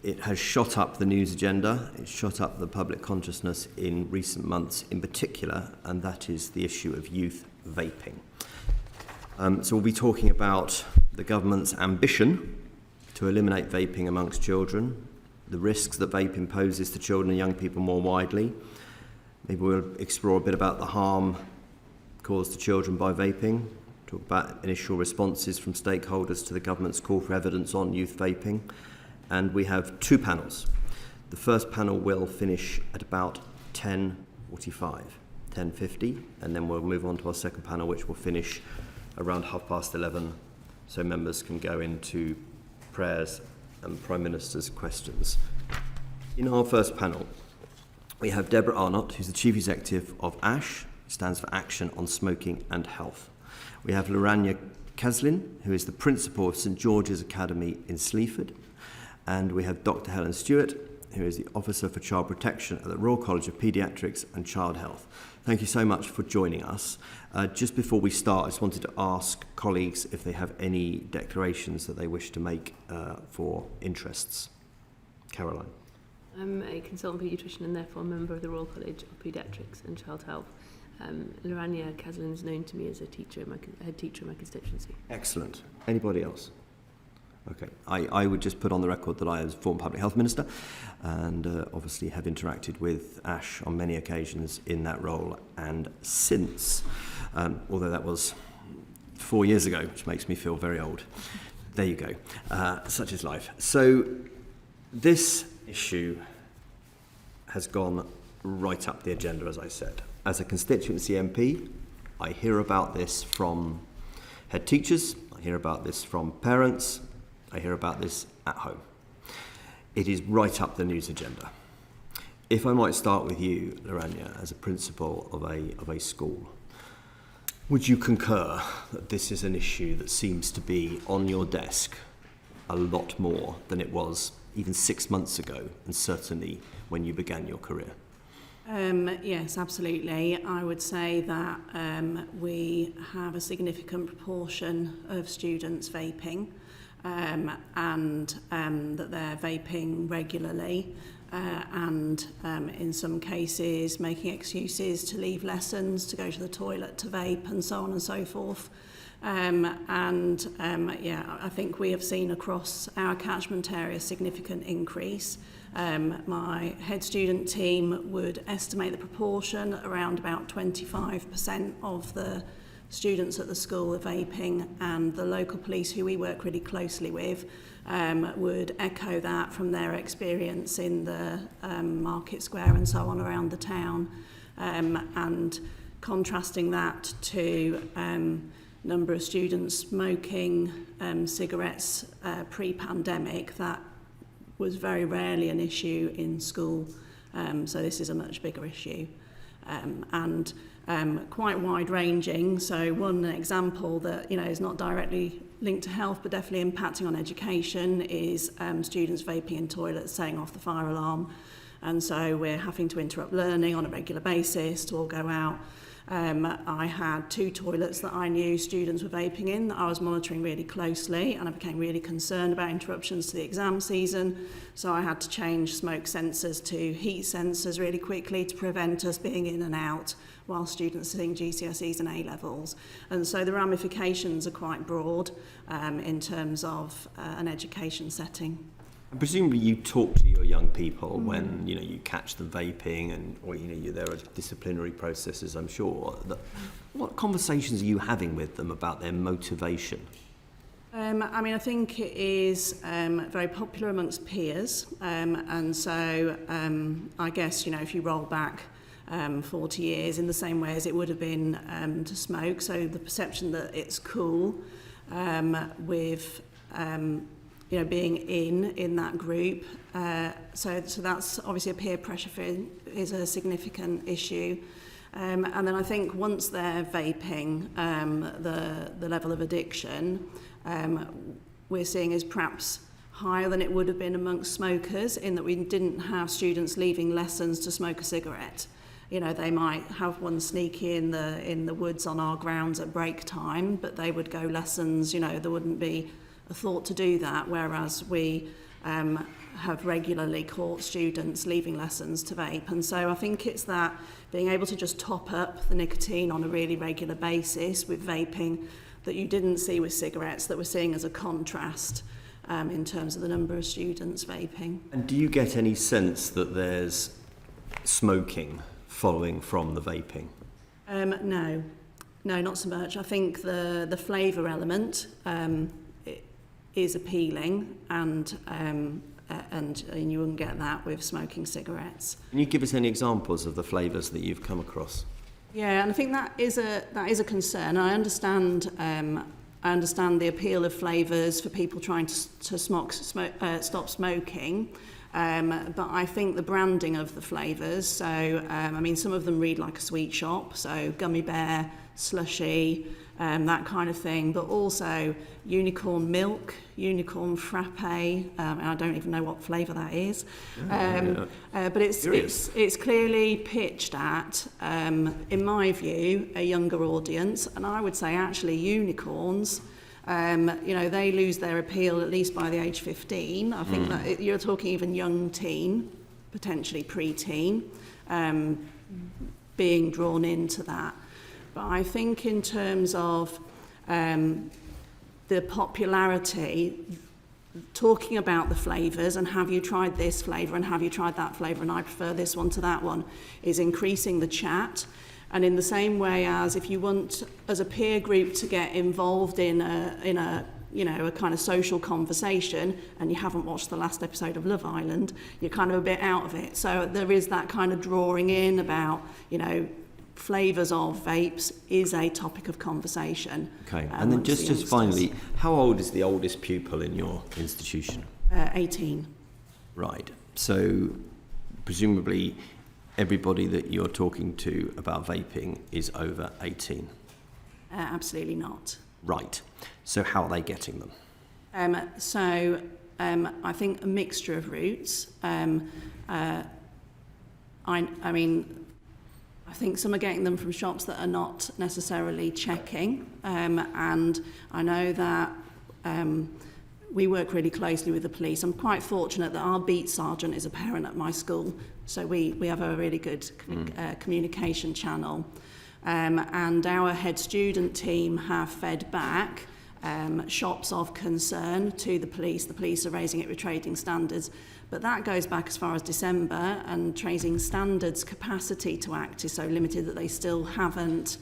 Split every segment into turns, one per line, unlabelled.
It has shot up the news agenda, it's shot up the public consciousness in recent months in particular, and that is the issue of youth vaping. So we'll be talking about the government's ambition to eliminate vaping amongst children, the risks that vaping poses to children and young people more widely. Maybe we'll explore a bit about the harm caused to children by vaping, talk about initial responses from stakeholders to the government's call for evidence on youth vaping. And we have two panels. The first panel will finish at about 10:45, 10:50, and then we'll move on to our second panel, which will finish around 11:30, so members can go into prayers and Prime Minister's questions. In our first panel, we have Deborah Arnott, who's the Chief Executive of ASH, stands for Action on Smoking and Health. We have Lorania Caslin, who is the Principal of St George's Academy in Sleaford. And we have Dr. Helen Stewart, who is the Officer for Child Protection at the Royal College of Paediatrics and Child Health. Thank you so much for joining us. Just before we start, I just wanted to ask colleagues if they have any declarations that they wish to make for interests. Caroline.
I'm a consultant paediatrician and therefore a member of the Royal College of Paediatrics and Child Health. Lorania Caslin is known to me as a teacher, head teacher in my constituency.
Excellent. Anybody else? Okay, I would just put on the record that I was former Public Health Minister and obviously have interacted with ASH on many occasions in that role and since, although that was 4 years ago, which makes me feel very old. There you go. Such is life. So this issue has gone right up the agenda, as I said. As a constituency MP, I hear about this from head teachers, I hear about this from parents, I hear about this at home. It is right up the news agenda. If I might start with you, Lorania, as a principal of a school, would you concur that this is an issue that seems to be on your desk a lot more than it was even 6 months ago, and certainly when you began your career?
Yes, absolutely. I would say that we have a significant proportion of students vaping and that they're vaping regularly and in some cases making excuses to leave lessons, to go to the toilet to vape and so on and so forth. I think we have seen across our catchment area a significant increase. My head student team would estimate the proportion around about 25% of the students at the school are vaping, and the local police, who we work really closely with, would echo that from their experience in the market square and so on around the town, and contrasting that to number of students smoking cigarettes pre-pandemic, that was very rarely an issue in school. So this is a much bigger issue. And quite wide-ranging. So one example that is not directly linked to health but definitely impacting on education is students vaping in toilets, setting off the fire alarm, and so we're having to interrupt learning on a regular basis to all go out. I had 2 toilets that I knew students were vaping in that I was monitoring really closely, and I became really concerned about interruptions to the exam season, so I had to change smoke sensors to heat sensors really quickly to prevent us being in and out while students are doing GCSEs and A-levels. And so the ramifications are quite broad in terms of an education setting.
And presumably you talk to your young people when you catch them vaping, and or there are disciplinary processes, I'm sure. What conversations are you having with them about their motivation?
I think it is very popular amongst peers, and so I guess if you roll back 40 years in the same way as it would have been to smoke, so the perception that it's cool with being in that group. So that's obviously a peer pressure is a significant issue. And then I think once they're vaping, the level of addiction we're seeing is perhaps higher than it would have been amongst smokers, in that we didn't have students leaving lessons to smoke a cigarette. They might have one sneaky in the woods on our grounds at break time, but they would go lessons, there wouldn't be a thought to do that, whereas we have regularly caught students leaving lessons to vape. And so I think it's that being able to just top up the nicotine on a really regular basis with vaping that you didn't see with cigarettes, that we're seeing as a contrast in terms of the number of students vaping.
And do you get any sense that there's smoking following from the vaping? No, not so much. I think the flavour element is appealing, and you wouldn't get that with smoking cigarettes. Can you give us any examples of the flavours that you've come across?
Yeah, and I think that is a concern. I understand the appeal of flavours for people trying to stop smoking. But I think the branding of the flavours, so I mean, some of them read like a sweet shop, so gummy bear, slushy, that kind of thing, but also unicorn milk, unicorn frappe, and I don't even know what flavour that is. But it's clearly pitched at, in my view, a younger audience, and I would say actually unicorns, they lose their appeal at least by the age 15. I think that you're talking even young teen, potentially pre-teen, being drawn into that. But I think in terms of the popularity, talking about the flavours and have you tried this flavour and have you tried that flavour and I prefer this one to that one, is increasing the chat. And in the same way as if you want, as a peer group, to get involved in a kind of social conversation, and you haven't watched the last episode of Love Island, you're kind of a bit out of it. So there is that kind of drawing in about, flavours of vapes is a topic of conversation.
Okay, and then just finally, how old is the oldest pupil in your institution?
18.
Right, so presumably everybody that you're talking to about vaping is over 18?
Absolutely not.
Right, so how are they getting them?
I think a mixture of routes. I think some are getting them from shops that are not necessarily checking, and I know that we work really closely with the police. I'm quite fortunate that our beat sergeant is a parent at my school, so we have a really good communication channel, and our head student team have fed back shops of concern to the police. The police are raising it with trading standards, but that goes back as far as December, and trading standards capacity to act is so limited that they still haven't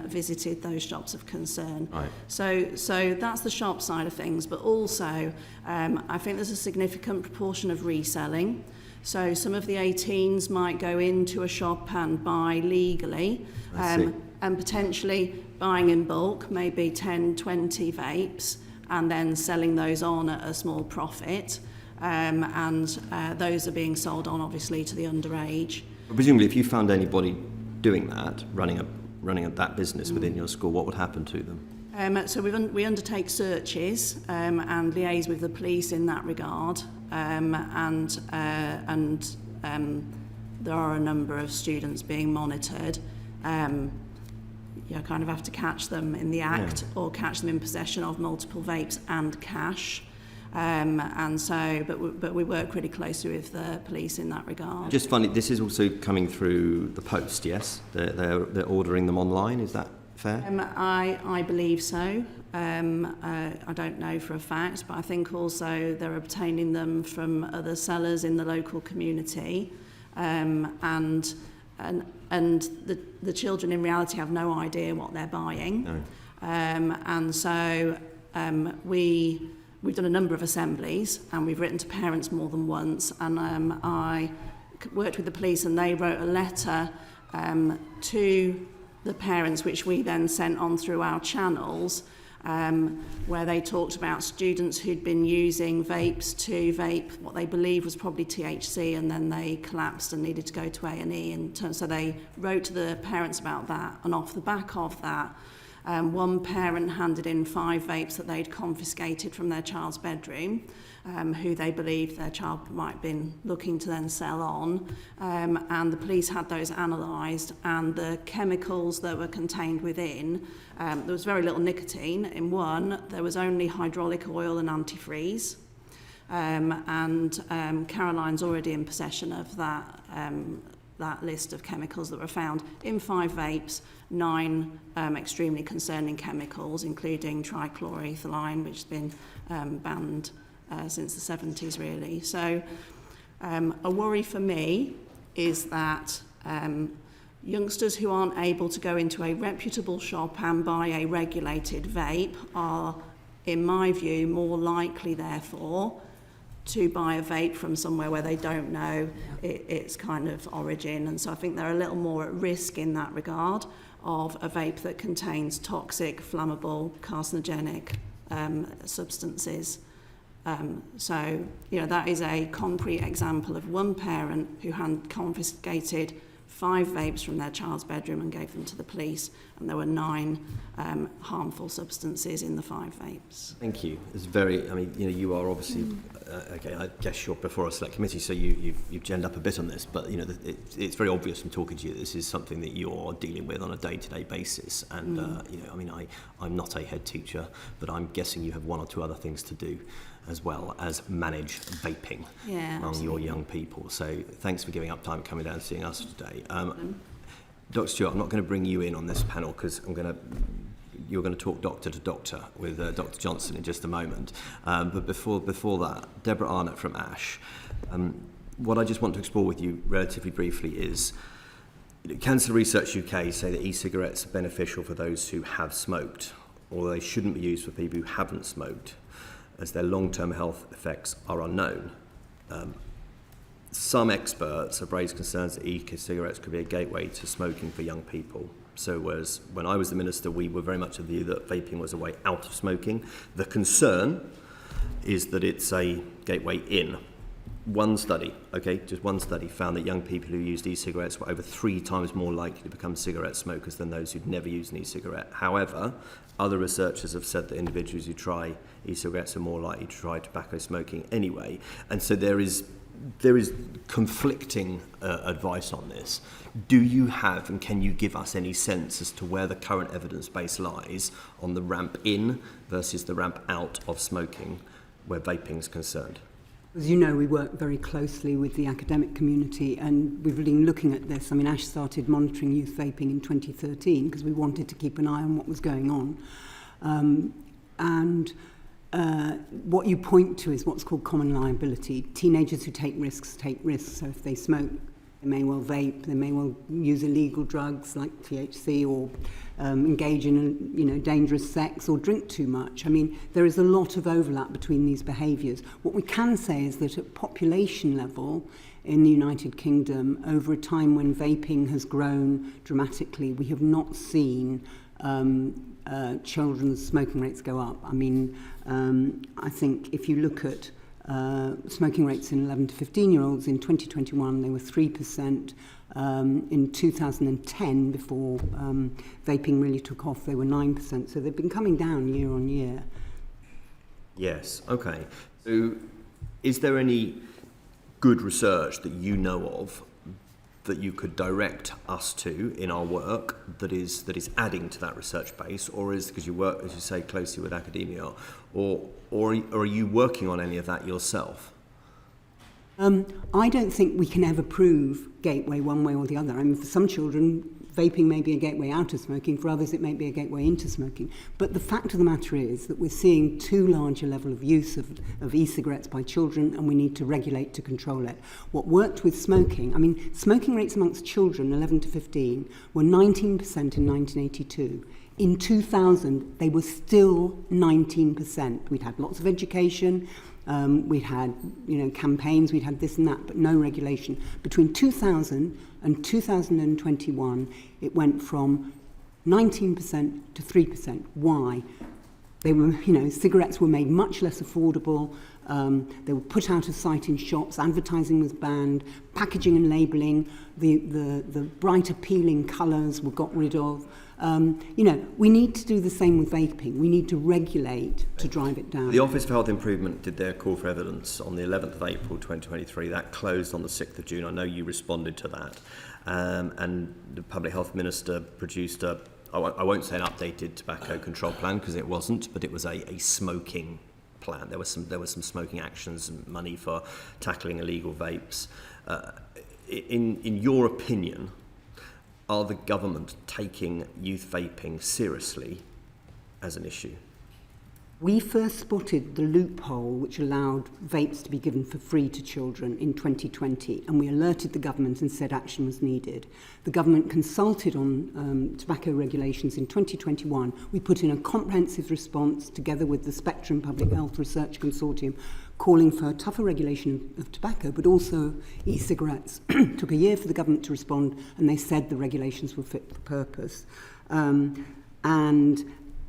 visited those shops of concern.
Right.
So that's the shop side of things, but also I think there's a significant proportion of reselling. So some of the 18s might go into a shop and buy legally, and potentially buying in bulk, maybe 10, 20 vapes, and then selling those on at a small profit. And those are being sold on, obviously, to the underage.
Well, presumably, if you found anybody doing that, running that business within your school, what would happen to them?
So we undertake searches and liaise with the police in that regard, and there are a number of students being monitored. You kind of have to catch them in the act, or catch them in possession of multiple vapes and cash. But we work really closely with the police in that regard. Just
funny, this is also coming through the post, yes? They're ordering them online, is that fair?
I believe so. I don't know for a fact, but I think also they're obtaining them from other sellers in the local community, and the children in reality have no idea what they're buying.
No.
And so we've done a number of assemblies, and we've written to parents more than once, and I worked with the police, and they wrote a letter to the parents, which we then sent on through our channels, where they talked about students who'd been using vapes to vape what they believed was probably THC, and then they collapsed and needed to go to A&E. So they wrote to the parents about that, and off the back of that, one parent handed in 5 vapes that they'd confiscated from their child's bedroom, who they believed their child might have been looking to then sell on, and the police had those analysed, and the chemicals that were contained within, there was very little nicotine in one. There was only hydraulic oil and antifreeze. and Caroline's already in possession of that list of chemicals that were found in 5 vapes, 9 extremely concerning chemicals, including trichloroethylene, which has been banned since the 70s, really. So a worry for me is that youngsters who aren't able to go into a reputable shop and buy a regulated vape are, in my view, more likely, therefore, to buy a vape from somewhere where they don't know its kind of origin. And so I think they're a little more at risk in that regard of a vape that contains toxic, flammable, carcinogenic substances. So, that is a concrete example of one parent who had confiscated 5 vapes from their child's bedroom and gave them to the police, and there were 9 harmful substances in the 5 vapes.
Thank you. It's very, you are obviously, okay, I guess you're before a select committee, so you've genned up a bit on this, but, it's very obvious from talking to you, this is something that you're dealing with on a day-to-day basis. And, I'm not a head teacher, but I'm guessing you have 1 or 2 other things to do as well as manage vaping among your young people. So thanks for giving up time coming down and seeing us today. Dr. Stewart, I'm not going to bring you in on this panel because you're going to talk doctor to doctor with Dr. Johnson in just a moment. But before that, Deborah Arnott from ASH. What I just want to explore with you relatively briefly is Cancer Research UK say that e-cigarettes are beneficial for those who have smoked, although they shouldn't be used for people who haven't smoked, as their long-term health effects are unknown. Some experts have raised concerns that e-cigarettes could be a gateway to smoking for young people. So whereas when I was the minister, we were very much of the view that vaping was a way out of smoking. The concern is that it's a gateway in. One study, just one study, found that young people who used e-cigarettes were over 3 times more likely to become cigarette smokers than those who'd never used an e-cigarette. However, other researchers have said that individuals who try e-cigarettes are more likely to try tobacco smoking anyway. And so there is conflicting advice on this. Do you have, and can you give us any sense as to where the current evidence base lies on the ramp in versus the ramp out of smoking where vaping is concerned?
As you know, we work very closely with the academic community, and we've been looking at this. ASH started monitoring youth vaping in 2013 because we wanted to keep an eye on what was going on. What you point to is what's called common liability. Teenagers who take risks. So if they smoke, they may well vape, they may well use illegal drugs like THC, or engage in dangerous sex, or drink too much. There is a lot of overlap between these behaviours. What we can say is that at population level in the United Kingdom, over a time when vaping has grown dramatically, we have not seen children's smoking rates go up. I think if you look at smoking rates in 11 to 15-year-olds, in 2021 they were 3%. In 2010, before vaping really took off, they were 9%. So they've been coming down year on year.
Yes, okay. So is there any good research that you know of that you could direct us to in our work that is adding to that research base, or is, because you work, as you say, closely with academia, or are you working on any of that yourself?
I don't think we can ever prove gateway one way or the other. For some children, vaping may be a gateway out of smoking. For others, it may be a gateway into smoking. But the fact of the matter is that we're seeing too large a level of use of e-cigarettes by children, and we need to regulate to control it. What worked with smoking, smoking rates amongst children, 11 to 15, were 19% in 1982. In 2000, they were still 19%. We'd had lots of education. We'd had, campaigns, we'd had this and that, but no regulation. Between 2000 and 2021, it went from 19% to 3%. Why? They were, cigarettes were made much less affordable. They were put out of sight in shops. Advertising was banned. Packaging and labelling, the bright appealing colours were got rid of. We need to do the same with vaping. We need to regulate to drive it down.
The Office for Health Improvement did their call for evidence on the 11th of April 2023. That closed on the 6th of June. I know you responded to that. And the Public Health Minister produced I won't say an updated tobacco control plan because it wasn't, but it was a smoking plan. There was some smoking actions and money for tackling illegal vapes. In your opinion, are the government taking youth vaping seriously as an issue?
We first spotted the loophole which allowed vapes to be given for free to children in 2020, and we alerted the government and said action was needed. The government consulted on tobacco regulations in 2021. We put in a comprehensive response together with the Spectrum Public Health Research Consortium calling for tougher regulation of tobacco, but also e-cigarettes. Took a year for the government to respond, and they said the regulations were fit for purpose. And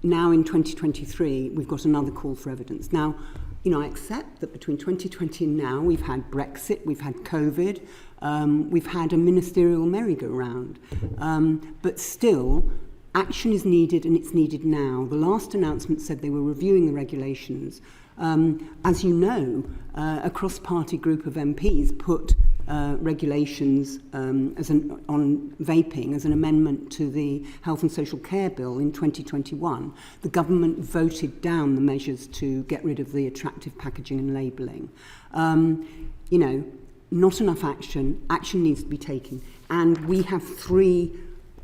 now in 2023, we've got another call for evidence. Now, I accept that between 2020 and now, we've had Brexit, we've had COVID, we've had a ministerial merry-go-round. But still, action is needed, and it's needed now. The last announcement said they were reviewing the regulations. As you know, a cross-party group of MPs put regulations on vaping as an amendment to the Health and Social Care Bill in 2021. The government voted down the measures to get rid of the attractive packaging and labelling. Not enough action. Action needs to be taken. And we have 3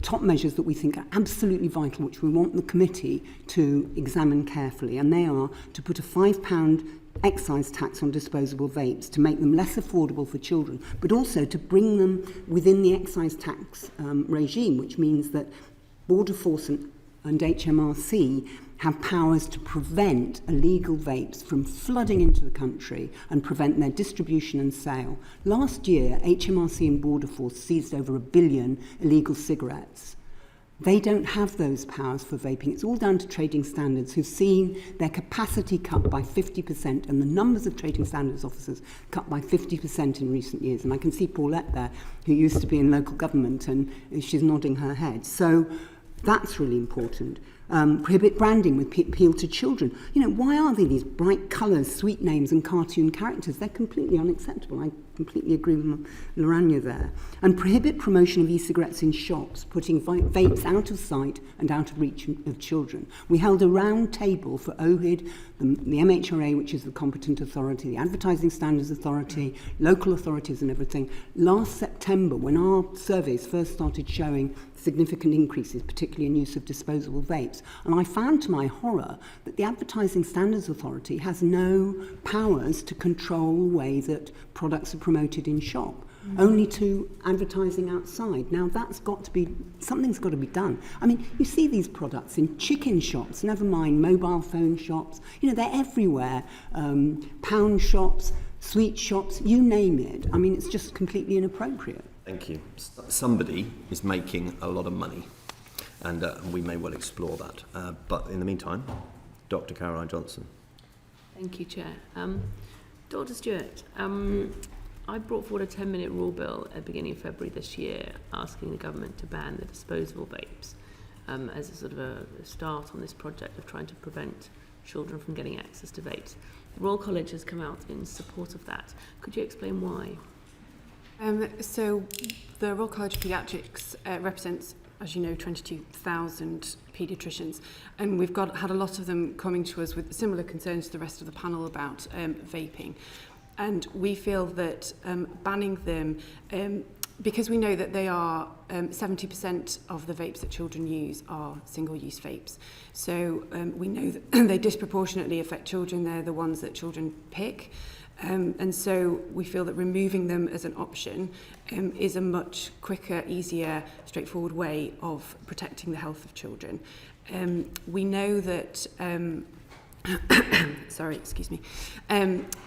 top measures that we think are absolutely vital, which we want the committee to examine carefully. And they are to put a £5 excise tax on disposable vapes to make them less affordable for children, but also to bring them within the excise tax regime, which means that Border Force and HMRC have powers to prevent illegal vapes from flooding into the country and prevent their distribution and sale. Last year, HMRC and Border Force seized over 1 billion illegal cigarettes. They don't have those powers for vaping. It's all down to trading standards, who've seen their capacity cut by 50% and the numbers of trading standards officers cut by 50% in recent years. And I can see Paulette there, who used to be in local government, and she's nodding her head. So that's really important. Prohibit branding with appeal to children. Why are there these bright colours, sweet names and cartoon characters? They're completely unacceptable. I completely agree with Lorania there. And prohibit promotion of e-cigarettes in shops, putting vapes out of sight and out of reach of children. We held a round table for OHID, the MHRA, which is the competent authority, the Advertising Standards Authority, local authorities and everything, last September, when our surveys first started showing significant increases, particularly in use of disposable vapes. And I found to my horror that the Advertising Standards Authority has no powers to control the way that products are promoted in shop, only to advertising outside. Now something's got to be done. I mean, you see these products in chicken shops, never mind mobile phone shops, they're everywhere, pound shops, sweet shops, you name it. I mean, it's just completely inappropriate.
Thank you. Somebody is making a lot of money, and we may well explore that. But in the meantime, Dr. Caroline Johnson.
Thank you, Chair. Dr. Stewart, I brought forward a 10-minute rule bill at the beginning of February this year, asking the government to ban the disposable vapes as a sort of a start on this project of trying to prevent children from getting access to vapes. The Royal College has come out in support of that. Could you explain why?
So the Royal College of Paediatrics represents, as you know, 22,000 paediatricians, and we've had a lot of them coming to us with similar concerns to the rest of the panel about vaping. And we feel that banning them, because we know that they are 70% of the vapes that children use are single-use vapes. So we know that they disproportionately affect children. They're the ones that children pick. And so we feel that removing them as an option is a much quicker, easier, straightforward way of protecting the health of children. We know that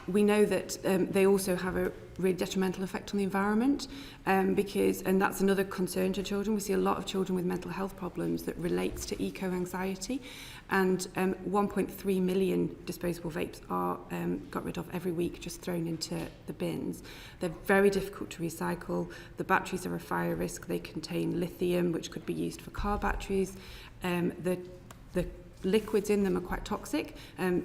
we know that they also have a really detrimental effect on the environment and that's another concern to children. We see a lot of children with mental health problems that relates to eco-anxiety, and 1.3 million disposable vapes are got rid of every week, just thrown into the bins. They're very difficult to recycle. The batteries are a fire risk. They contain lithium, which could be used for car batteries. The liquids in them are quite toxic. I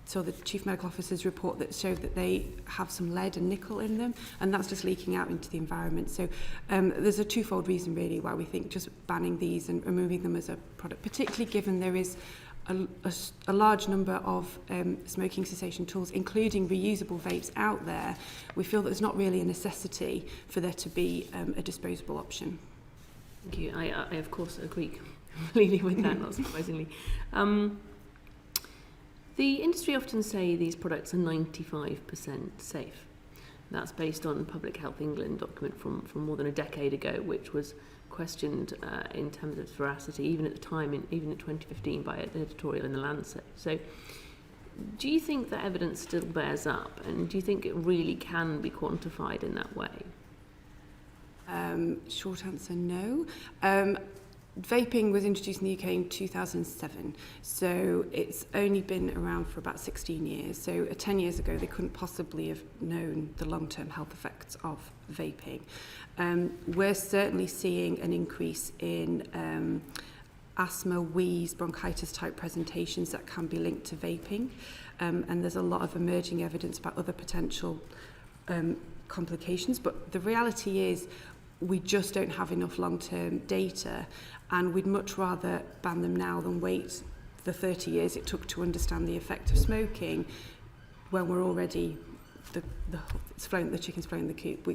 saw the Chief Medical Officer's report that showed that they have some lead and nickel in them, and that's just leaking out into the environment. So there's a twofold reason really why we think just banning these and removing them as a product, particularly given there is a large number of smoking cessation tools, including reusable vapes out there, we feel that there's not really a necessity for there to be a disposable option.
Thank you. I of course agree completely with that, not surprisingly. The industry often say these products are 95% safe. That's based on Public Health England document from more than a decade ago, which was questioned in terms of its veracity, even at the time, even in 2015, by an editorial in The Lancet. So do you think that evidence still bears up, and do you think it really can be quantified in that way?
Short answer, no. Vaping was introduced in the UK in 2007, so it's only been around for about 16 years. So 10 years ago, they couldn't possibly have known the long-term health effects of vaping. We're certainly seeing an increase in asthma, wheeze, bronchitis type presentations that can be linked to vaping, and there's a lot of emerging evidence about other potential complications, but the reality is we just don't have enough long-term data, and we'd much rather ban them now than wait the 30 years it took to understand the effect of smoking when we're already the chicken's flown the coop.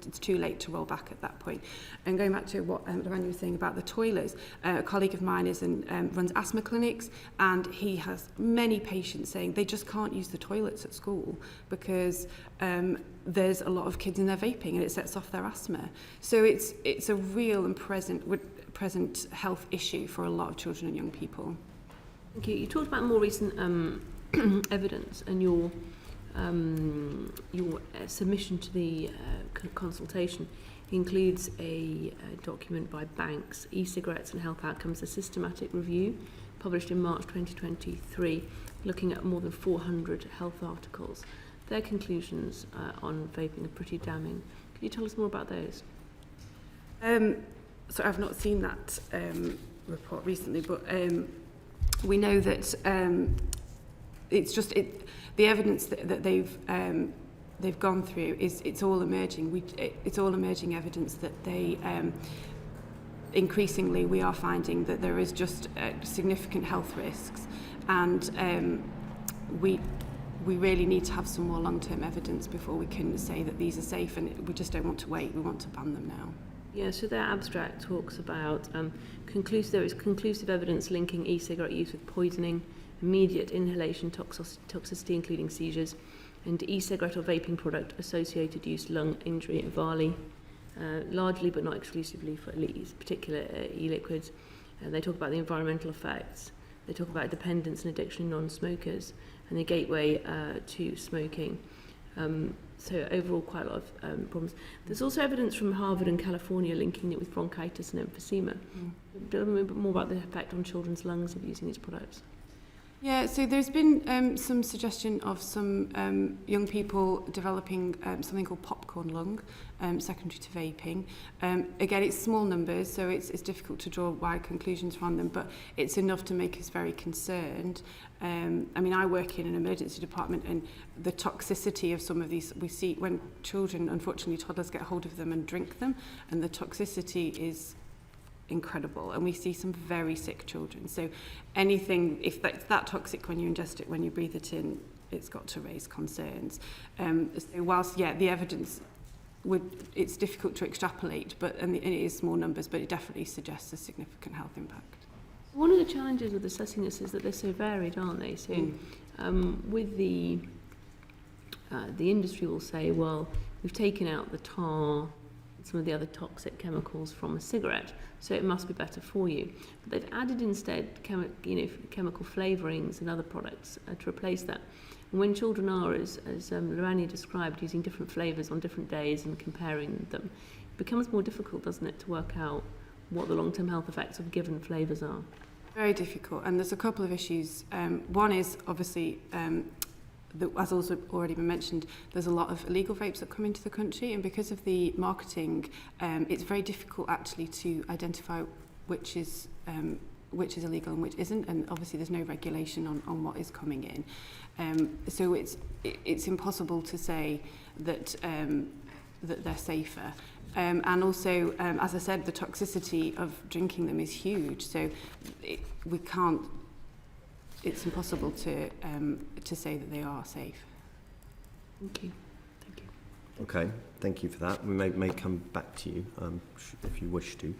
It's too late to roll back at that point. And going back to what Lorraine was saying about the toilets, a colleague of mine runs asthma clinics, and he has many patients saying they just can't use the toilets at school because there's a lot of kids in there vaping and it sets off their asthma. So it's a real and present health issue for a lot of children and young people.
Thank you. You talked about more recent evidence, and your submission to the consultation includes a document by Banks, E-Cigarettes and Health Outcomes, a systematic review published in March 2023, looking at more than 400 health articles. Their conclusions on vaping are pretty damning. Could you tell us more about those?
So I've not seen that report recently, but we know that the evidence that they've gone through it's all emerging. It's all emerging evidence that they increasingly we are finding that there is just significant health risks, and we really need to have some more long-term evidence before we can say that these are safe, and we just don't want to wait. We want to ban them now.
Yeah, so their abstract talks about there is conclusive evidence linking e-cigarette use with poisoning, immediate inhalation toxicity, including seizures, and e-cigarette or vaping product associated use lung injury at Varley, largely but not exclusively for these particular e-liquids. They talk about the environmental effects. They talk about dependence and addiction in non-smokers and the gateway to smoking. So overall, quite a lot of problems. There's also evidence from Harvard and California linking it with bronchitis and emphysema. Tell me a bit more about the effect on children's lungs of using these products.
Yeah, so there's been some suggestion of some young people developing something called popcorn lung, secondary to vaping. Again, it's small numbers, so it's difficult to draw wide conclusions from them, but it's enough to make us very concerned. I mean, I work in an emergency department, and the toxicity of some of these, we see when children, unfortunately toddlers, get hold of them and drink them, and the toxicity is incredible, and we see some very sick children. So anything, if that's that toxic when you ingest it, when you breathe it in, it's got to raise concerns. So whilst, the evidence it's difficult to extrapolate, and it is small numbers, but it definitely suggests a significant health impact.
One of the challenges with assessing this is that they're so varied, aren't they? So with the industry will say, well, we've taken out the tar, some of the other toxic chemicals from a cigarette, so it must be better for you. But they've added instead chemical flavourings and other products to replace that. And when children are, as Lorraine described, using different flavours on different days and comparing them, it becomes more difficult, doesn't it, to work out what the long-term health effects of given flavours are.
Very difficult, and there's a couple of issues. One is obviously as also already been mentioned, there's a lot of illegal vapes that come into the country, and because of the marketing, it's very difficult actually to identify which is illegal and which isn't, and obviously there's no regulation on what is coming in. So it's impossible to say that that they're safer. And also, as I said, the toxicity of drinking them is huge. So we can't it's impossible to say that they are safe.
Thank you. Thank you.
Okay, thank you for that. We may come back to you if you wish to.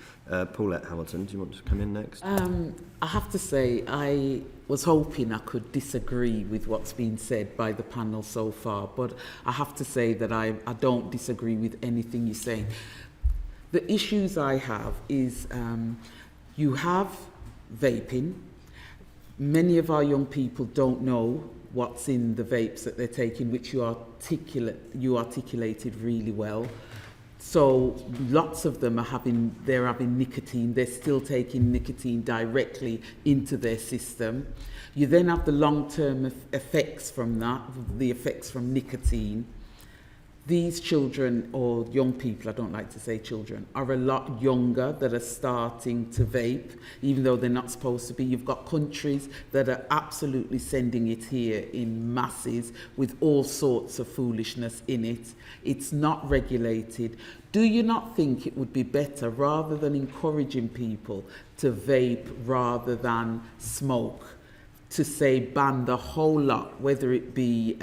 Paulette Hamilton, do you want to come in next?
I have to say, I was hoping I could disagree with what's been said by the panel so far, but I have to say that I don't disagree with anything you're saying. The issues I have is you have vaping. Many of our young people don't know what's in the vapes that they're taking, which you articulated really well. So lots of them they're having nicotine. They're still taking nicotine directly into their system. You then have the long-term effects from that, the effects from nicotine. These children, or young people, I don't like to say children, are a lot younger that are starting to vape, even though they're not supposed to be. You've got countries that are absolutely sending it here in masses with all sorts of foolishness in it. It's not regulated. Do you not think it would be better, rather than encouraging people to vape rather than smoke, to say ban the whole lot, whether it be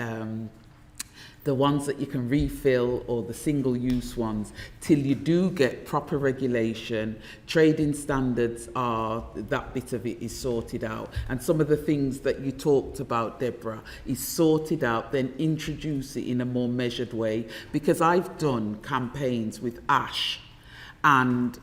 the ones that you can refill or the single-use ones, till you do get proper regulation, trading standards are, that bit of it is sorted out. And some of the things that you talked about, Deborah, is sorted out, then introduce it in a more measured way. Because I've done campaigns with Ash, and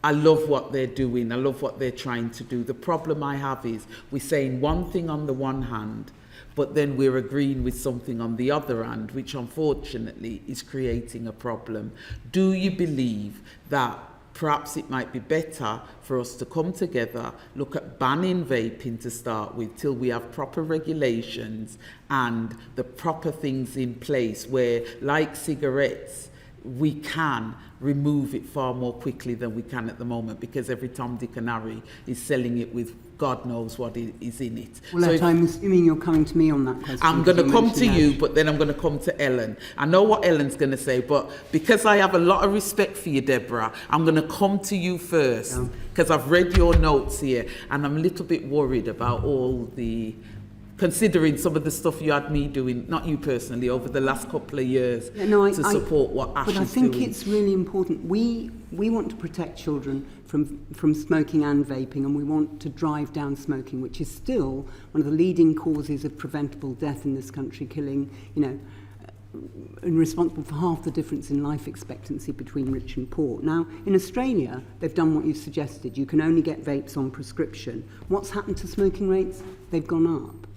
I love what they're doing. I love what they're trying to do. The problem I have is we're saying one thing on the one hand, but then we're agreeing with something on the other hand, which unfortunately is creating a problem. Do you believe that perhaps it might be better for us to come together, look at banning vaping to start with, till we have proper regulations and the proper things in place where, like cigarettes, we can remove it far more quickly than we can at the moment, because every Tom, Dick and Harry is selling it with God knows what is in it.
Well, so I'm assuming you're coming to me on that question.
I'm going to come to you, but then I'm going to come to Ellen. I know what Ellen's going to say, but because I have a lot of respect for you, Deborah, I'm going to come to you first, because I've read your notes here, and I'm a little bit worried about all the... considering some of the stuff you had me doing, not you personally, over the last couple of years to support what Ash is doing.
But I think it's really important. We want to protect children from smoking and vaping, and we want to drive down smoking, which is still one of the leading causes of preventable death in this country, killing, and responsible for half the difference in life expectancy between rich and poor. Now, in Australia, they've done what you suggested. You can only get vapes on prescription. What's happened to smoking rates? They've gone up.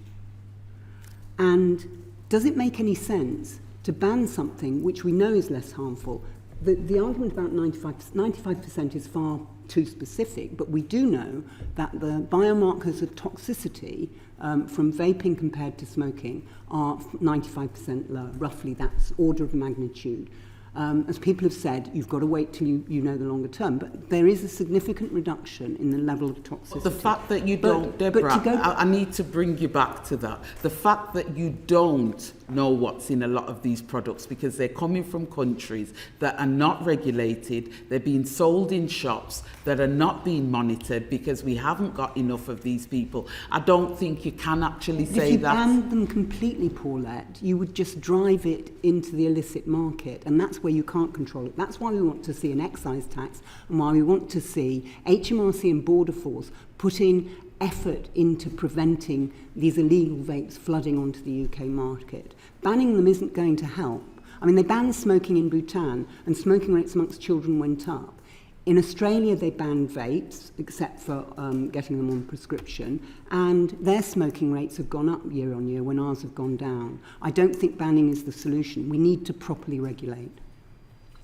And does it make any sense to ban something which we know is less harmful? The argument about 95% is far too specific, but we do know that the biomarkers of toxicity from vaping compared to smoking are 95% lower, roughly. That's order of magnitude. As people have said, you've got to wait till you know the longer term, but there is a significant reduction in the level of toxicity.
But the fact that you don't, Deborah, I need to bring you back to that. The fact that you don't know what's in a lot of these products, because they're coming from countries that are not regulated, they're being sold in shops that are not being monitored, because we haven't got enough of these people. I don't think you can actually say that.
If you banned them completely, Paulette, you would just drive it into the illicit market, and that's where you can't control it. That's why we want to see an excise tax, and why we want to see HMRC and Border Force putting effort into preventing these illegal vapes flooding onto the UK market. Banning them isn't going to help. I mean, they banned smoking in Bhutan, and smoking rates amongst children went up. In Australia, they banned vapes, except for getting them on prescription, and their smoking rates have gone up year on year when ours have gone down. I don't think banning is the solution. We need to properly regulate.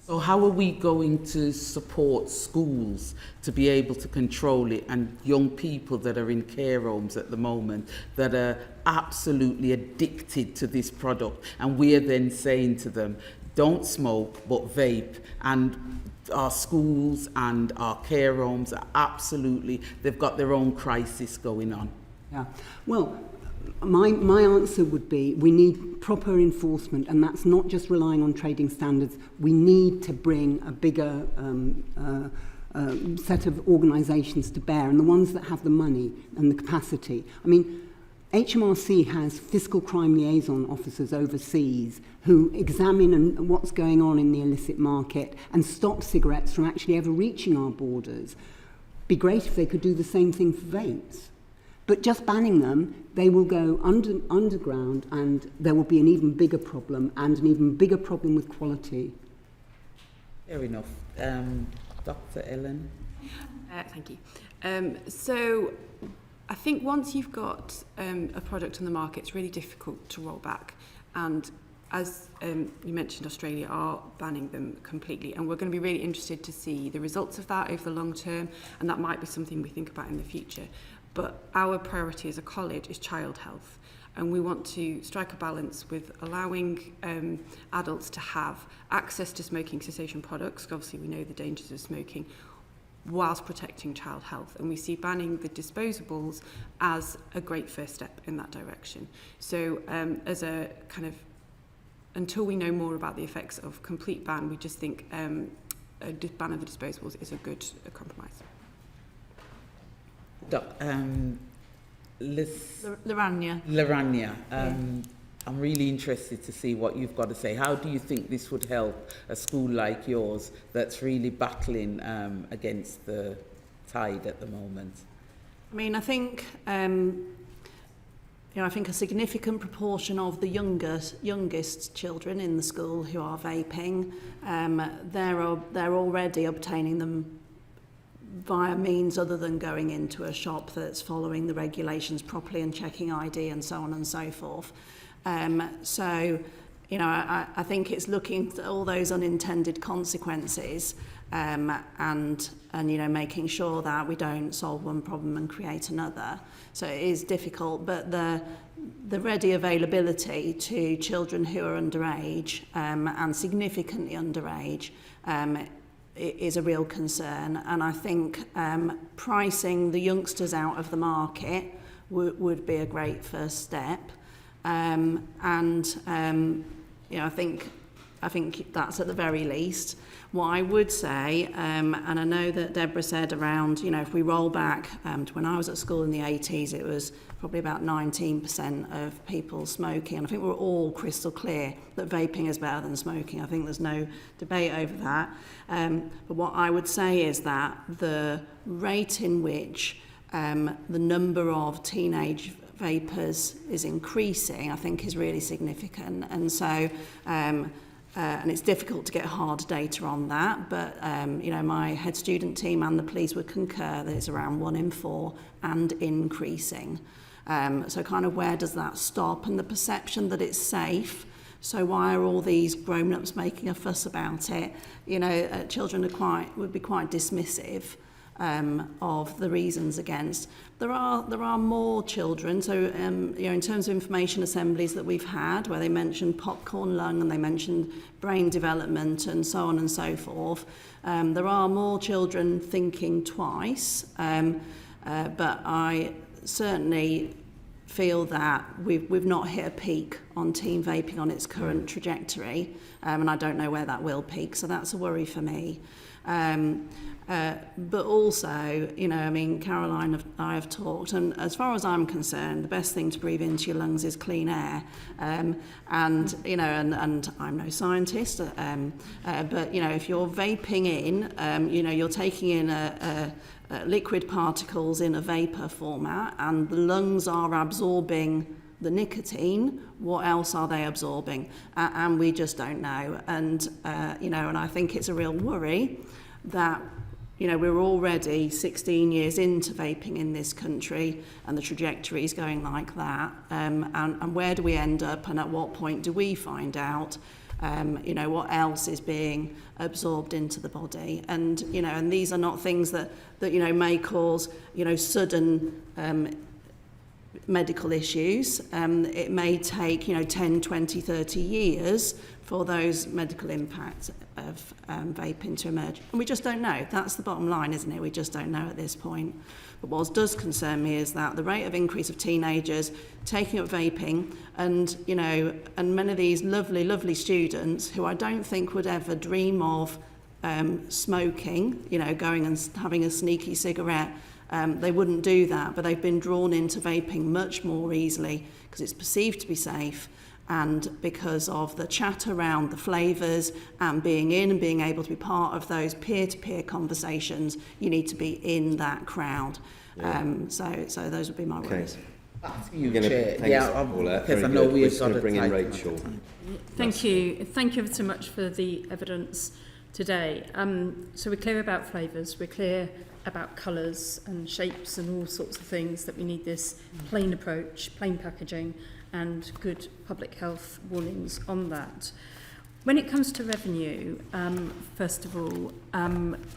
So how are we going to support schools to be able to control it, and young people that are in care homes at the moment that are absolutely addicted to this product, and we're then saying to them, don't smoke but vape, and our schools and our care homes are absolutely, they've got their own crisis going on.
Yeah, well, my answer would be we need proper enforcement, and that's not just relying on trading standards. We need to bring a bigger set of organisations to bear, and the ones that have the money and the capacity. I mean, HMRC has fiscal crime liaison officers overseas who examine what's going on in the illicit market and stop cigarettes from actually ever reaching our borders. Be great if they could do the same thing for vapes. But just banning them, they will go underground, and there will be an even bigger problem, and an even bigger problem with quality.
Fair enough. Dr. Ellen?
Thank you. So I think once you've got a product on the market, it's really difficult to roll back. And as you mentioned, Australia are banning them completely. And we're going to be really interested to see the results of that over the long term. And that might be something we think about in the future. But our priority as a college is child health. And we want to strike a balance with allowing adults to have access to smoking cessation products. Obviously, we know the dangers of smoking, whilst protecting child health. And we see banning the disposables as a great first step in that direction. So as a kind of, until we know more about the effects of complete ban, we just think a ban of the disposables is a good compromise.
Laranya.
I'm really interested to see what you've got to say. How do you think this would help a school like yours that's really battling against the tide at the moment?
I mean, I think I think a significant proportion of the youngest children in the school who are vaping, they're already obtaining them via means other than going into a shop that's following the regulations properly and checking ID and so on and so forth. So, I think it's looking at all those unintended consequences and making sure that we don't solve one problem and create another. So it is difficult, but the ready availability to children who are underage and significantly underage is a real concern. And I think pricing the youngsters out of the market would be a great first step. I think that's at the very least. What I would say, and I know that Deborah said around, if we roll back to when I was at school in the 80s, it was probably about 19% of people smoking. And I think we're all crystal clear that vaping is better than smoking. I think there's no debate over that. But what I would say is that the rate in which the number of teenage vapors is increasing, I think, is really significant. And so, and it's difficult to get hard data on that, but my head student team and the police would concur that it's around 1 in 4 and increasing. So kind of where does that stop? And the perception that it's safe. So why are all these grown-ups making a fuss about it? Children would be quite dismissive of the reasons against. There are more children. So in terms of information assemblies that we've had, where they mentioned popcorn lung and they mentioned brain development and so on and so forth, there are more children thinking twice. But I certainly feel that we've not hit a peak on teen vaping on its current trajectory, and I don't know where that will peak, so that's a worry for me. But also, Caroline and I have talked, and as far as I'm concerned, the best thing to breathe into your lungs is clean air. And I'm no scientist, but if you're vaping in, you're taking in liquid particles in a vapor format, and the lungs are absorbing the nicotine. What else are they absorbing? And we just don't know. And and I think it's a real worry that we're already 16 years into vaping in this country, and the trajectory is going like that. And where do we end up, and at what point do we find out what else is being absorbed into the body? And and these are not things that may cause sudden medical issues. It may take 10, 20, 30 years for those medical impacts of vaping to emerge. And we just don't know. That's the bottom line, isn't it? We just don't know at this point. But what does concern me is that the rate of increase of teenagers taking up vaping, and and many of these lovely, lovely students who I don't think would ever dream of smoking, going and having a sneaky cigarette they wouldn't do that, but they've been drawn into vaping much more easily because it's perceived to be safe, and because of the chat around the flavours and being in and being able to be part of those peer-to-peer conversations, you need to be in that crowd.
Yeah.
So those would be my words.
You,
Chair.
Chair.
Yeah,
Because I know
we're
we've
just
got
going to
a
bring in
tight
Rachel.
Thank you. Thank you ever so much for the evidence today. So we're clear about flavours, we're clear about colours and shapes and all sorts of things, that we need this plain approach, plain packaging and good public health warnings on that. When it comes to revenue, first of all,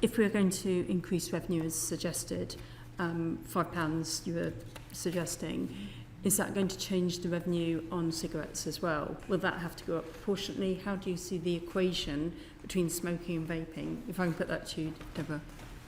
if we're going to increase revenue as suggested, £5 you were suggesting, is that going to change the revenue on cigarettes as well? Will that have to go up proportionately? How do you see the equation between smoking and vaping? If I can put that to you, Deborah.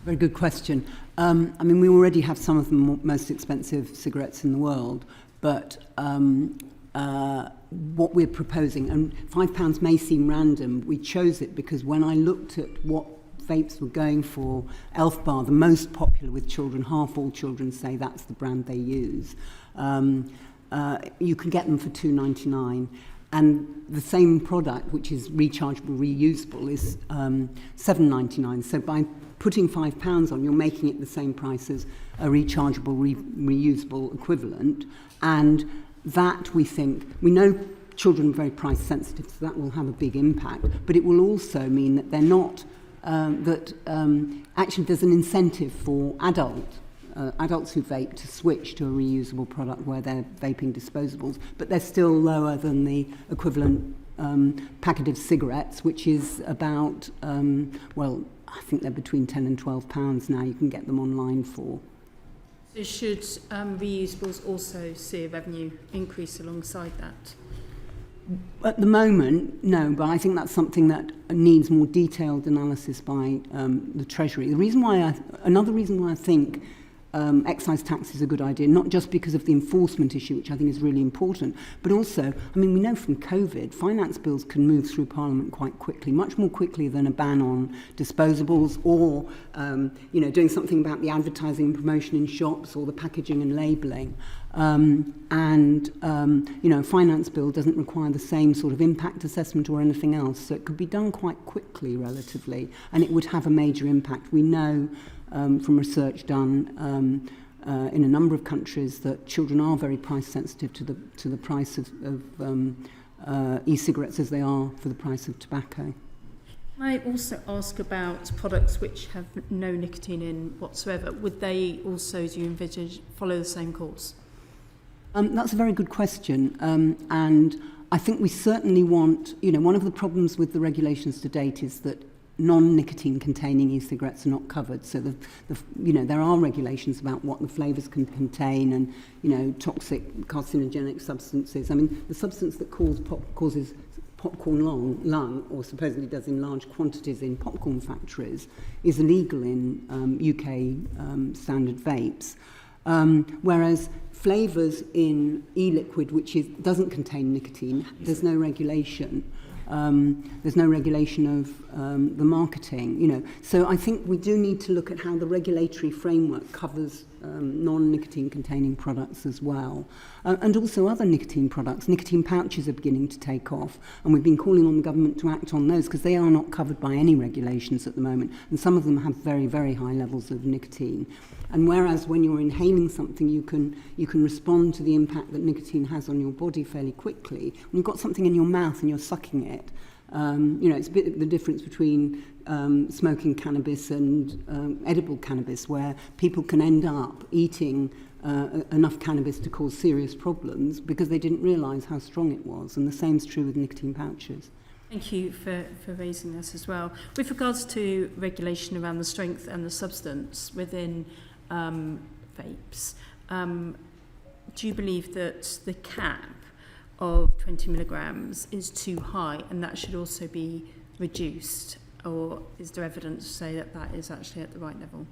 Very good question. I mean, we already have some of the most expensive cigarettes in the world, but what we're proposing, and £5 may seem random, we chose it because when I looked at what vapes were going for, Elf Bar, the most popular with children, half all children say that's the brand they use. You can get them for $2.99, and the same product, which is rechargeable, reusable, is $7.99. So by putting £5 on, you're making it the same price as a rechargeable, reusable equivalent, and that we think, we know children are very price sensitive, so that will have a big impact, but it will also mean that they're not, actually there's an incentive for adults who vape to switch to a reusable product where they're vaping disposables, but they're still lower than the equivalent packet of cigarettes, which is about, well, I think they're between £10 and £12 now. You can get them online for.
So should reusables also see a revenue increase alongside that?
At the moment, no, but I think that's something that needs more detailed analysis by the Treasury. Another reason why I think excise tax is a good idea, not just because of the enforcement issue, which I think is really important, but also, I mean, we know from COVID, finance bills can move through Parliament quite quickly, much more quickly than a ban on disposables or, doing something about the advertising and promotion in shops or the packaging and labelling. A finance bill doesn't require the same sort of impact assessment or anything else, so it could be done quite quickly, relatively, and it would have a major impact. We know from research done in a number of countries that children are very price sensitive to the price of e-cigarettes as they are for the price of tobacco.
Can I also ask about products which have no nicotine in whatsoever? Would they also, do you envisage, follow the same course?
That's a very good question, and I think we certainly want, one of the problems with the regulations to date is that non-nicotine containing e-cigarettes are not covered. So there are regulations about what the flavours can contain and toxic carcinogenic substances. I mean, the substance that causes popcorn lung, or supposedly does in large quantities in popcorn factories, is illegal in UK standard vapes. Whereas flavours in e-liquid, which doesn't contain nicotine, there's no regulation. There's no regulation of the marketing, So I think we do need to look at how the regulatory framework covers non-nicotine containing products as well. And also other nicotine products. Nicotine pouches are beginning to take off, and we've been calling on the government to act on those because they are not covered by any regulations at the moment, and some of them have very, very high levels of nicotine. And whereas when you're inhaling something, you can respond to the impact that nicotine has on your body fairly quickly. When you've got something in your mouth and you're sucking it, it's a bit the difference between smoking cannabis and edible cannabis, where people can end up eating enough cannabis to cause serious problems because they didn't realise how strong it was. And the same's true with nicotine pouches.
Thank you for raising this as well. With regards to regulation around the strength and the substance within vapes, do you believe that the cap of 20 milligrams is too high and that should also be reduced, or is there evidence to say that that is actually at the right level?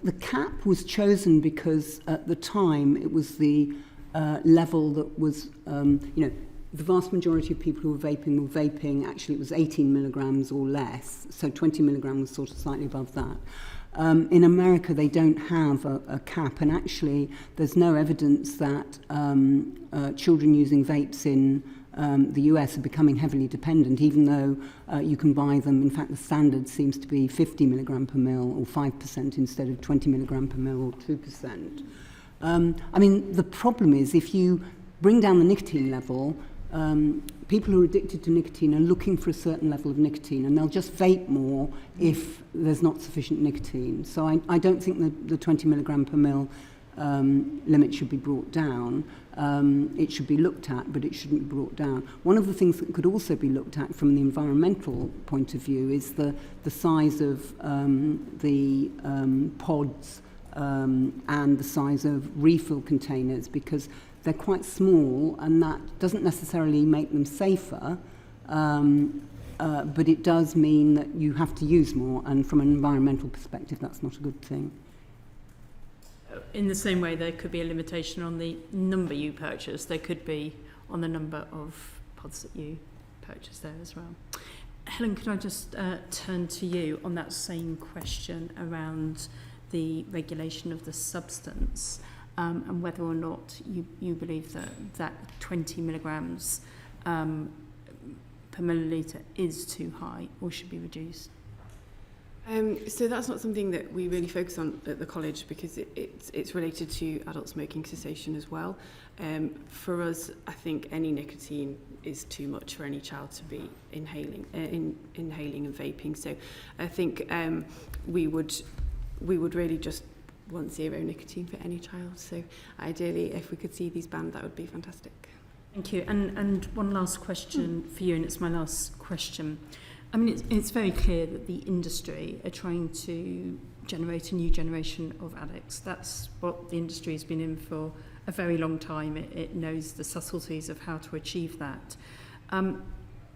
The cap was chosen because at the time it was the level that was, the vast majority of people who were vaping, actually it was 18 milligrams or less, so 20 milligrams was sort of slightly above that. In America, they don't have a cap, and actually there's no evidence that children using vapes in the US are becoming heavily dependent, even though you can buy them. In fact, the standard seems to be 50 milligram per mil or 5% instead of 20 milligram per mil or 2%. I mean, the problem is if you bring down the nicotine level, people who are addicted to nicotine are looking for a certain level of nicotine, and they'll just vape more if there's not sufficient nicotine. So I don't think the 20 milligram per mil limit should be brought down. It should be looked at, but it shouldn't be brought down. One of the things that could also be looked at from the environmental point of view is the size of the pods and the size of refill containers, because they're quite small, and that doesn't necessarily make them safer, but it does mean that you have to use more, and from an environmental perspective, that's not a good thing.
In the same way, there could be a limitation on the number you purchase. There could be on the number of pods that you purchase there as well. Helen, could I just turn to you on that same question around the regulation of the substance? And whether or not you believe that 20 milligrams per milliliter is too high or should be reduced?
So that's not something that we really focus on at the college, because it's related to adult smoking cessation as well. For us, I think any nicotine is too much for any child to be inhaling and vaping. So I think we would really just want zero nicotine for any child. So ideally, if we could see these banned, that would be fantastic.
Thank you. And one last question for you, and it's my last question. I mean, it's very clear that the industry are trying to generate a new generation of addicts. That's what the industry has been in for a very long time. It knows the subtleties of how to achieve that.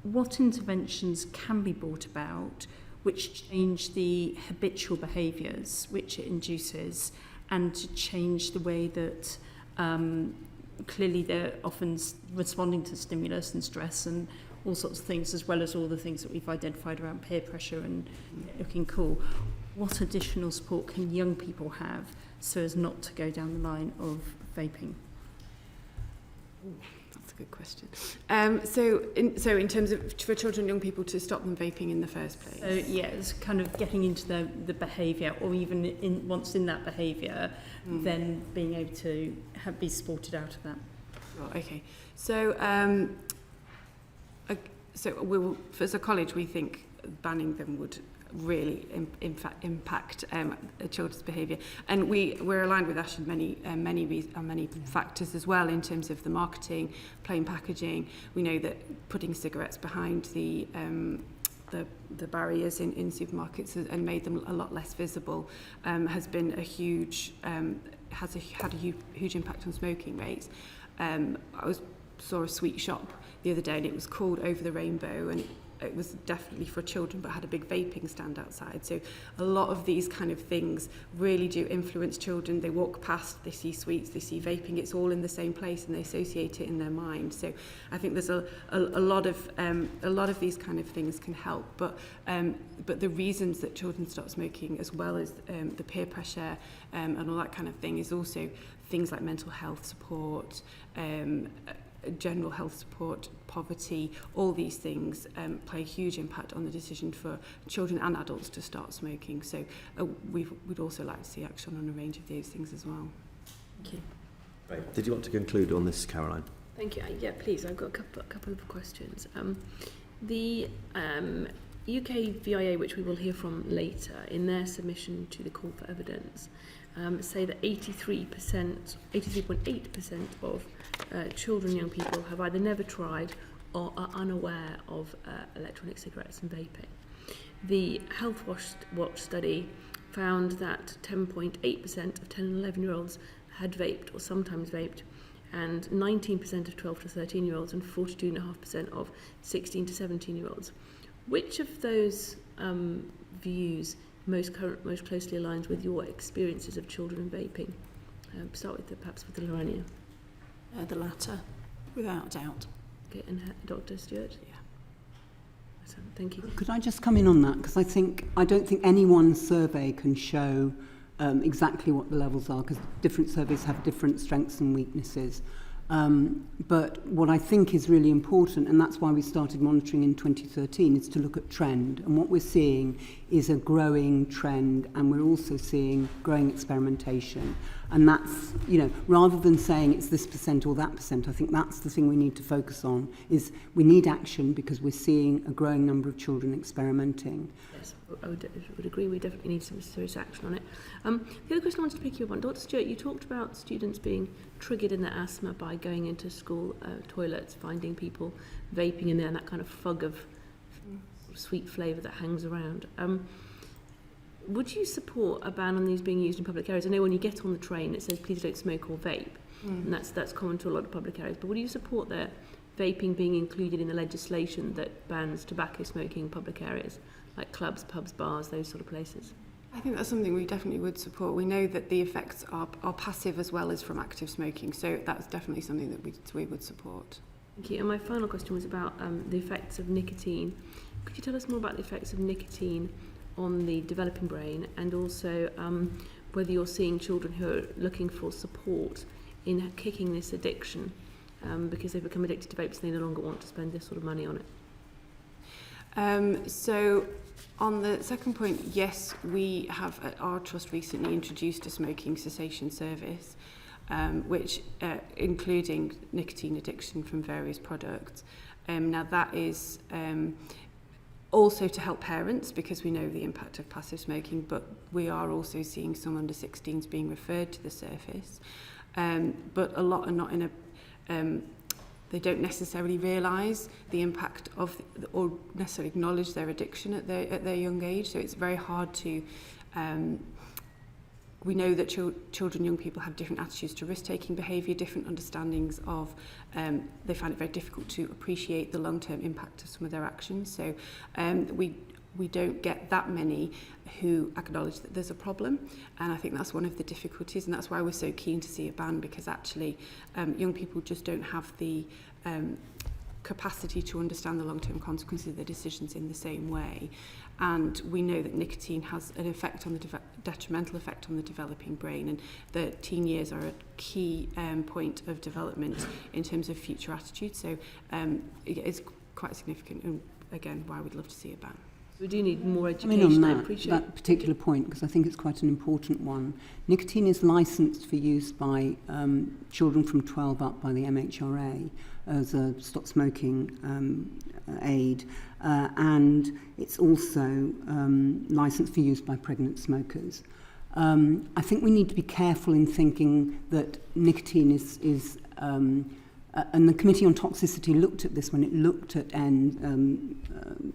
What interventions can be brought about which change the habitual behaviours which it induces, and to change the way that clearly they're often responding to stimulus and stress and all sorts of things, as well as all the things that we've identified around peer pressure and looking cool. What additional support can young people have so as not to go down the line of vaping?
That's a good question. So in terms of for children and young people to stop them vaping in the first place?
So yeah, it's kind of getting into the behaviour, or even once in that behaviour, then being able to be supported out of that.
Sure, okay. So as a college, we think banning them would really impact children's behaviour, and we're aligned with Ash in many factors as well, in terms of the marketing, plain packaging. We know that putting cigarettes behind the barriers in supermarkets and made them a lot less visible has been a huge had a huge impact on smoking rates. I saw a sweet shop the other day, and it was called Over the Rainbow, and it was definitely for children, but had a big vaping stand outside. So a lot of these kind of things really do influence children. They walk past, they see sweets, they see vaping, it's all in the same place, and they associate it in their mind. So I think there's a lot of these kind of things can help, but the reasons that children stop smoking, as well as the peer pressure and all that kind of thing, is also things like mental health support, general health support, poverty. All these things play a huge impact on the decision for children and adults to start smoking. So we'd also like to see action on a range of those things as well.
Thank you.
Right. Did you want to conclude on this, Caroline?
Thank you. Yeah, please. I've got a couple of questions. The UK VIA, which we will hear from later, in their submission to the call for evidence, say that 83.8% of children and young people have either never tried or are unaware of electronic cigarettes and vaping. The Health Watch study found that 10.8% of 10 and 11-year-olds had vaped or sometimes vaped, and 19% of 12 to 13-year-olds and 42.5% of 16 to 17-year-olds. Which of those views most closely aligns with your experiences of children and vaping? Start with perhaps with the Lorania.
The latter, without doubt.
Okay, and Dr. Stewart?
Yeah.
So, thank you.
Could I just come in on that? Because I don't think any one survey can show exactly what the levels are, because different surveys have different strengths and weaknesses. But what I think is really important, and that's why we started monitoring in 2013, is to look at trend. And what we're seeing is a growing trend, and we're also seeing growing experimentation. And that's, rather than saying it's this percent or that percent, I think that's the thing we need to focus on, is we need action because we're seeing a growing number of children experimenting.
Yes, I would agree. We definitely need some serious action on it. The other question I wanted to pick you up on, Dr. Stewart, you talked about students being triggered in their asthma by going into school toilets, finding people vaping in there, and that kind of fog of sweet flavour that hangs around. Would you support a ban on these being used in public areas? I know when you get on the train it says please don't smoke or vape, and that's common to a lot of public areas, but would you support the vaping being included in the legislation that bans tobacco smoking in public areas, like clubs, pubs, bars, those sort of places?
I think that's something we definitely would support. We know that the effects are passive as well as from active smoking, so that's definitely something that we would support.
Thank you. And my final question was about the effects of nicotine. Could you tell us more about the effects of nicotine on the developing brain, and also whether you're seeing children who are looking for support in kicking this addiction because they've become addicted to vapes and they no longer want to spend this sort of money on it?
So on the second point, yes, we have at our trust recently introduced a smoking cessation service, which including nicotine addiction from various products. Now that is also to help parents, because we know the impact of passive smoking, but we are also seeing some under 16s being referred to the service. But a lot are not in a they don't necessarily realise the impact of or necessarily acknowledge their addiction at their young age. So it's very hard to we know that children, young people have different attitudes to risk-taking behaviour, different understandings of, they find it very difficult to appreciate the long-term impact of some of their actions. So we don't get that many who acknowledge that there's a problem, and I think that's one of the difficulties, and that's why we're so keen to see a ban, because actually young people just don't have the capacity to understand the long-term consequences of their decisions in the same way. And we know that nicotine has an effect on the detrimental effect on the developing brain, and the teen years are a key point of development in terms of future attitudes. So it is quite significant, and again, why we'd love to see a ban.
We do need more education.
I appreciate that particular point, because I think it's quite an important one. Nicotine is licensed for use by children from 12 up by the MHRA as a stop smoking aid, and it's also licensed for use by pregnant smokers. I think we need to be careful in thinking that nicotine is and the Committee on Toxicity looked at this when it looked at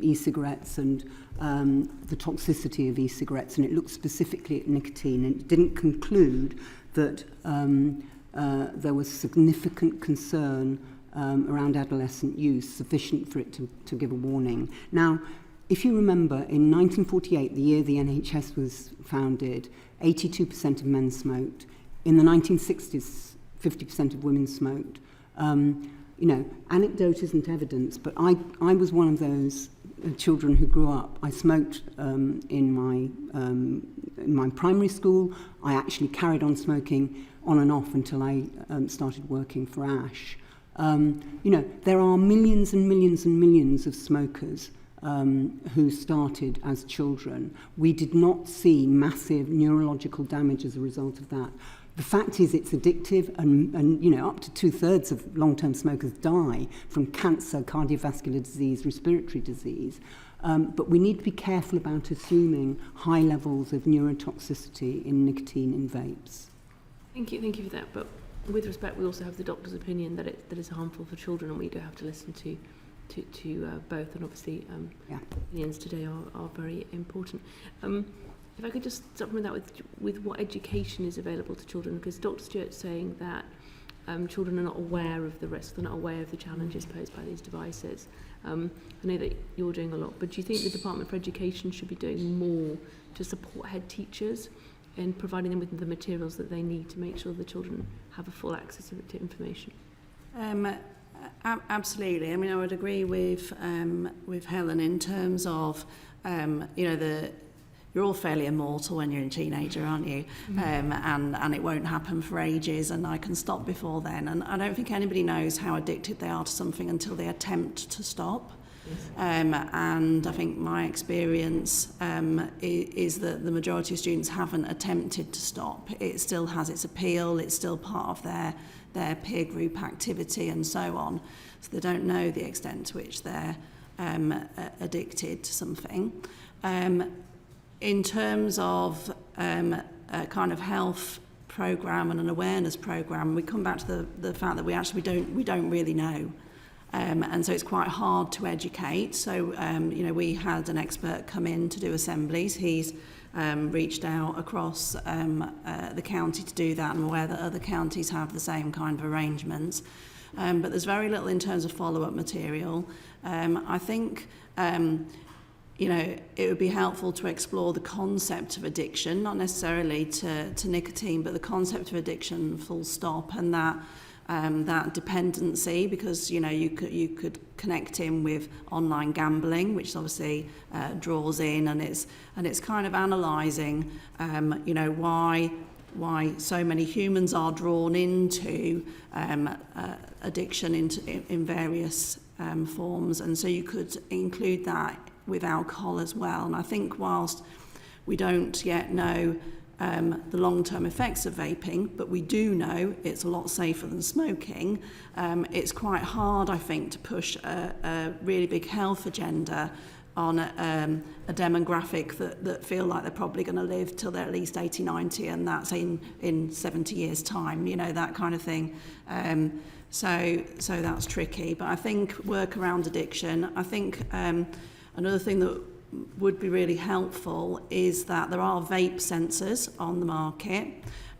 e-cigarettes and the toxicity of e-cigarettes, and it looked specifically at nicotine, and it didn't conclude that there was significant concern around adolescent use, sufficient for it to give a warning. Now, if you remember, in 1948, the year the NHS was founded, 82% of men smoked. In the 1960s, 50% of women smoked. Anecdote isn't evidence, but I was one of those children who grew up. I smoked in my primary school. I actually carried on smoking on and off until I started working for Ash. There are millions and millions and millions of smokers who started as children. We did not see massive neurological damage as a result of that. The fact is it's addictive, and up to 2/3 of long-term smokers die from cancer, cardiovascular disease, respiratory disease. But we need to be careful about assuming high levels of neurotoxicity in nicotine in vapes.
Thank you for that. But with respect, we also have the doctor's opinion that it's harmful for children, and we do have to listen to both. And obviously, opinions today are very important. If I could just supplement that with what education is available to children, because Dr. Stewart's saying that children are not aware of the risk, they're not aware of the challenges posed by these devices. I know that you're doing a lot, but do you think the Department for Education should be doing more to support head teachers in providing them with the materials that they need to make sure the children have a full access to information?
Absolutely. I mean, I would agree with Helen in terms of, you're all fairly immortal when you're a teenager, aren't you? And it won't happen for ages, and I can stop before then. And I don't think anybody knows how addicted they are to something until they attempt to stop. And I think my experience is that the majority of students haven't attempted to stop. It still has its appeal, it's still part of their peer group activity and so on. So they don't know the extent to which they're addicted to something. In terms of a kind of health programme and an awareness programme, we come back to the fact that we don't really know. And so it's quite hard to educate. So, we had an expert come in to do assemblies. He's reached out across the county to do that. I'm aware that other counties have the same kind of arrangements. But there's very little in terms of follow-up material. I think, it would be helpful to explore the concept of addiction, not necessarily to nicotine, but the concept of addiction full stop, and that dependency, because you could connect in with online gambling, which obviously draws in, and it's kind of analysing why so many humans are drawn into addiction in various forms, and so you could include that with alcohol as well. And I think whilst we don't yet know the long-term effects of vaping, but we do know it's a lot safer than smoking, it's quite hard, I think, to push a really big health agenda on a demographic that feel like they're probably going to live till they're at least 80, 90, and that's in 70 years' time, that kind of thing. So that's tricky. But I think work around addiction. I think another thing that would be really helpful is that there are vape sensors on the market,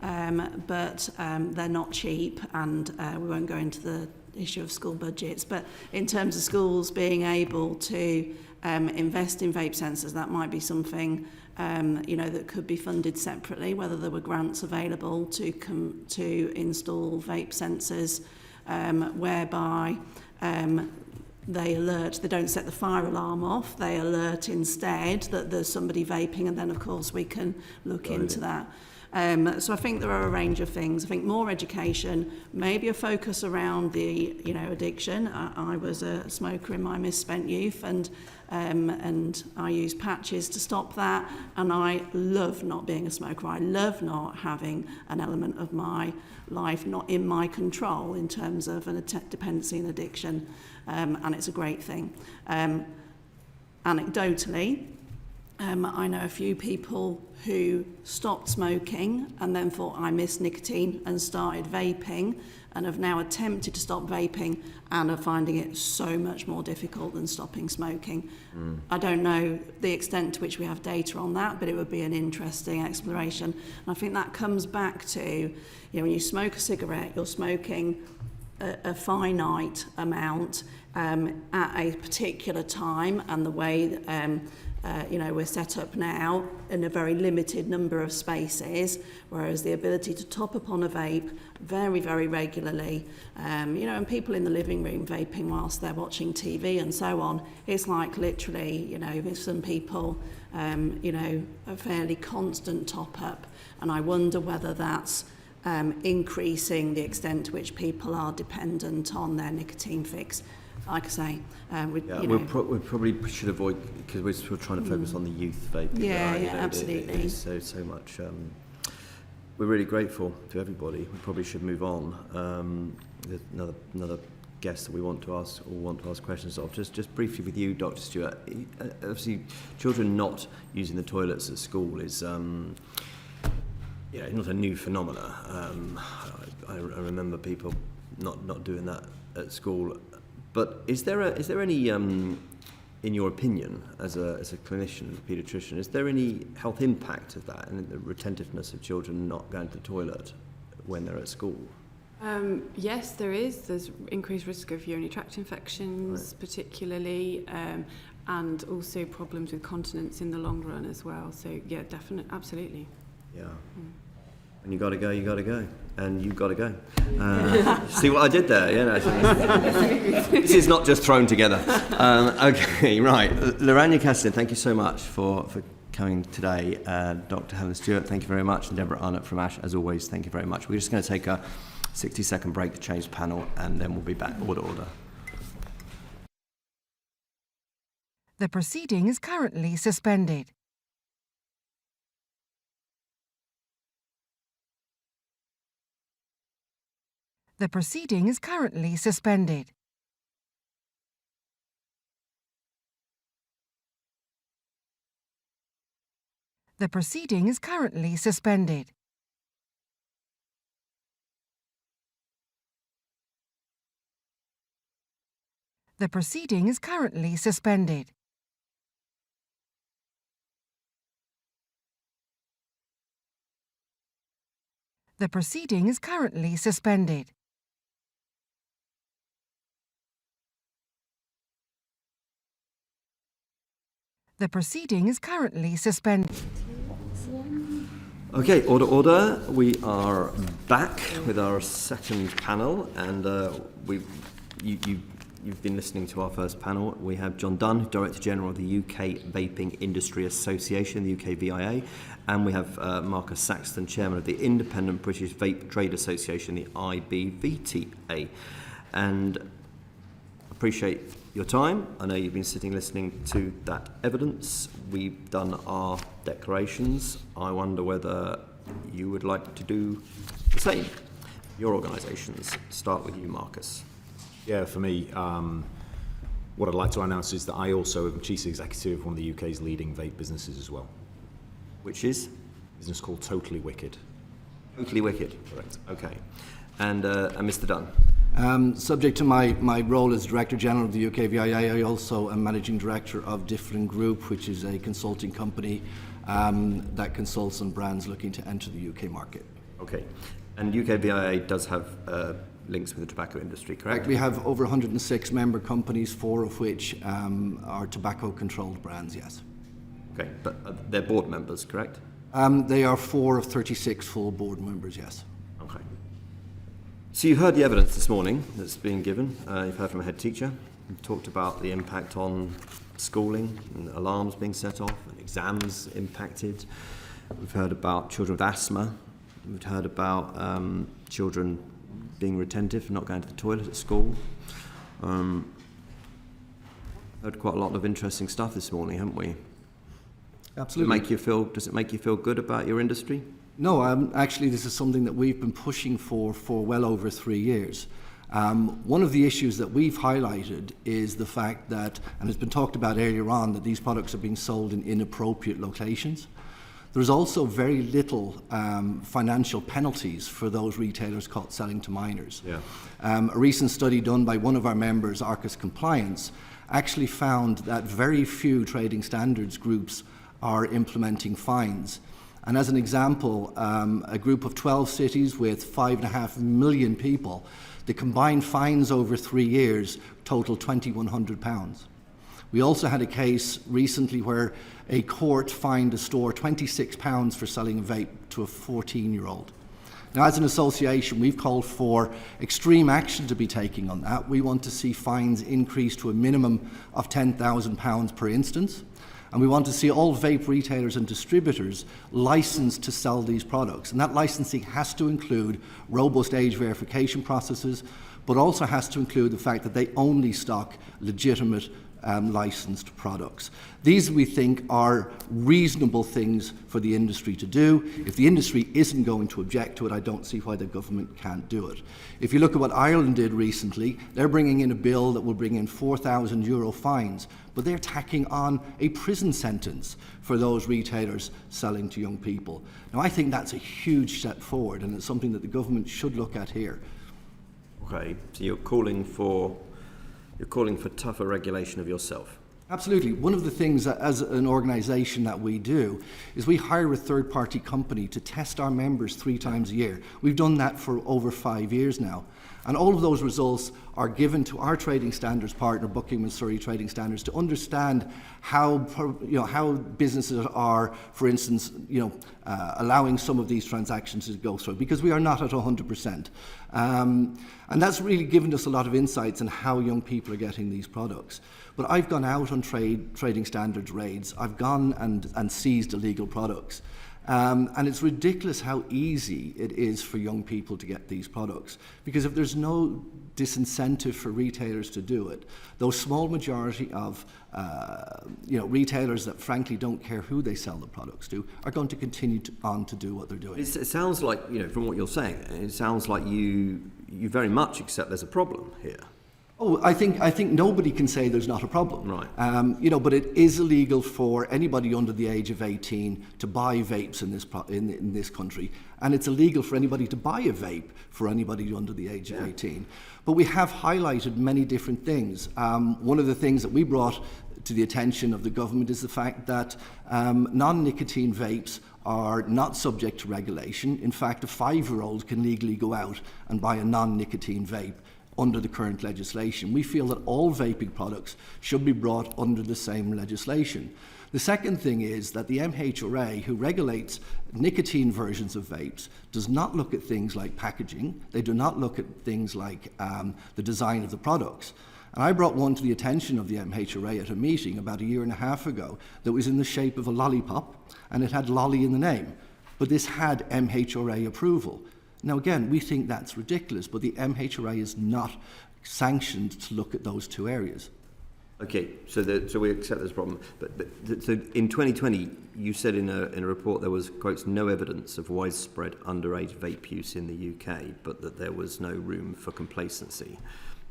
but they're not cheap, and we won't go into the issue of school budgets, but in terms of schools being able to invest in vape sensors, that might be something that could be funded separately, whether there were grants available to install vape sensors whereby they alert, they don't set the fire alarm off, they alert instead that there's somebody vaping, and then of course we can look into that. So I think there are a range of things. I think more education, maybe a focus around the addiction. I was a smoker in my misspent youth, and I used patches to stop that, and I love not being a smoker. I love not having an element of my life not in my control in terms of an dependency and addiction, and it's a great thing. Anecdotally, I know a few people who stopped smoking and then thought, I miss nicotine, and started vaping, and have now attempted to stop vaping and are finding it so much more difficult than stopping smoking. I don't know the extent to which we have data on that, but it would be an interesting exploration. And I think that comes back to, when you smoke a cigarette, you're smoking a finite amount at a particular time, and the way we're set up now in a very limited number of spaces, whereas the ability to top up on a vape very, very regularly, and people in the living room vaping whilst they're watching TV and so on, it's like literally, with some people, a fairly constant top up, and I wonder whether that's increasing the extent to which people are dependent on their nicotine fix. Like I say, we probably should avoid, because we're still trying to focus on the youth vaping. Absolutely.
It is so much. We're really grateful to everybody. We probably should move on. There's another guest that we want to ask questions of. Just briefly with you, Dr. Stewart. Obviously, children not using the toilets at school is not a new phenomena. I remember people not doing that at school. But is there any, in your opinion, as a clinician, as a paediatrician, is there any health impact of that and the retentiveness of children not going to the toilet when they're at school?
Yes, there is. There's increased risk of urinary tract infections, right, particularly, and also problems with continence in the long run as well. So yeah, definitely, absolutely.
Yeah. And you got to go, you got to go. And you've got to go. See what I did there? Yeah, no, this is not just thrown together. Okay, right. Lorania Cassidy, thank you so much for coming today. Dr. Helen Stewart, thank you very much. And Deborah Arnott from ASH, as always, thank you very much. We're just going to take a 60-second break to change the panel, and then we'll be back. Order.
The proceeding is currently suspended. The proceeding is currently suspended. The proceeding is currently suspended. The proceeding is currently suspended. The proceeding is currently suspended. The proceeding is currently suspended.
Okay, order. We are back with our second panel, and you've been listening to our first panel. We have John Dunn, Director General of the UK Vaping Industry Association, the UK VIA, and we have Marcus Saxton, Chairman of the Independent British Vape Trade Association, the IBVTA. And appreciate your time. I know you've been sitting listening to that evidence. We've done our declarations. I wonder whether you would like to do the same. Your organisations. Start with you, Marcus.
Yeah, for me, what I'd like to announce is that I also am Chief Executive of one of the UK's leading vape businesses as well.
Which is?
A business called Totally Wicked.
Totally Wicked.
Correct.
Okay. And Mr. Dunn.
Subject to my role as Director General of the UK VIA, I also am Managing Director of Difflin Group, which is a consulting company that consults on brands looking to enter the UK market.
Okay. And UK VIA does have links with the tobacco industry, correct?
We have over 106 member companies, 4 of which are tobacco-controlled brands, yes.
Okay, but they're board members, correct?
They are 4 of 36 full board members, yes.
Okay. So you heard the evidence this morning that's being given. You've heard from a head teacher. You've talked about the impact on schooling, and alarms being set off, and exams impacted. We've heard about children with asthma. We've heard about children being retentive, not going to the toilet at school. Heard quite a lot of interesting stuff this morning, haven't we?
Absolutely.
Does it make you feel good about your industry?
No, actually this is something that we've been pushing for well over 3 years. One of the issues that we've highlighted is the fact that, and it's been talked about earlier on, that these products are being sold in inappropriate locations. There's also very little financial penalties for those retailers caught selling to minors.
Yeah.
A recent study done by one of our members, Arcus Compliance, actually found that very few trading standards groups are implementing fines. And as an example, a group of 12 cities with 5.5 million people, the combined fines over 3 years total £2,100. We also had a case recently where a court fined a store £26 for selling a vape to a 14-year-old. Now, as an association, we've called for extreme action to be taken on that. We want to see fines increase to a minimum of £10,000 per instance. And we want to see all vape retailers and distributors licensed to sell these products. And that licensing has to include robust age verification processes, but also has to include the fact that they only stock legitimate licensed products. These, we think, are reasonable things for the industry to do. If the industry isn't going to object to it, I don't see why the government can't do it. If you look at what Ireland did recently, they're bringing in a bill that will bring in €4,000 fines, but they're tacking on a prison sentence for those retailers selling to young people. Now, I think that's a huge step forward, and it's something that the government should look at here.
Okay, so you're calling for tougher regulation of yourself.
Absolutely. One of the things that, as an organisation that we do is we hire a third-party company to test our members 3 times a year. We've done that for over 5 years now. And all of those results are given to our trading standards partner, Buckingham & Surrey Trading Standards, to understand how businesses are, for instance, allowing some of these transactions to go through, because we are not at 100%. And that's really given us a lot of insights on how young people are getting these products. But I've gone out on trading standards raids. I've gone and seized illegal products. And it's ridiculous how easy it is for young people to get these products, because if there's no disincentive for retailers to do it, those small majority of retailers that frankly don't care who they sell the products to are going to continue on to do what they're doing.
It sounds like, from what you're saying, it sounds like you very much accept there's a problem here.
Oh, I think nobody can say there's not a problem.
Right.
But it is illegal for anybody under the age of 18 to buy vapes in this country, and it's illegal for anybody to buy a vape for anybody under the age of 18. But we have highlighted many different things. One of the things that we brought to the attention of the government is the fact that non-nicotine vapes are not subject to regulation. In fact, a 5-year-old can legally go out and buy a non-nicotine vape under the current legislation. We feel that all vaping products should be brought under the same legislation. The second thing is that the MHRA, who regulates nicotine versions of vapes, does not look at things like packaging. They do not look at things like the design of the products. And I brought one to the attention of the MHRA at a meeting about 1.5 years ago that was in the shape of a lollipop, and it had lolly in the name. But this had MHRA approval. Now, again, we think that's ridiculous, but the MHRA is not sanctioned to look at those two areas.
Okay, so we accept this problem. But so in 2020, you said in a report there was, quotes, no evidence of widespread underage vape use in the UK, but that there was no room for complacency.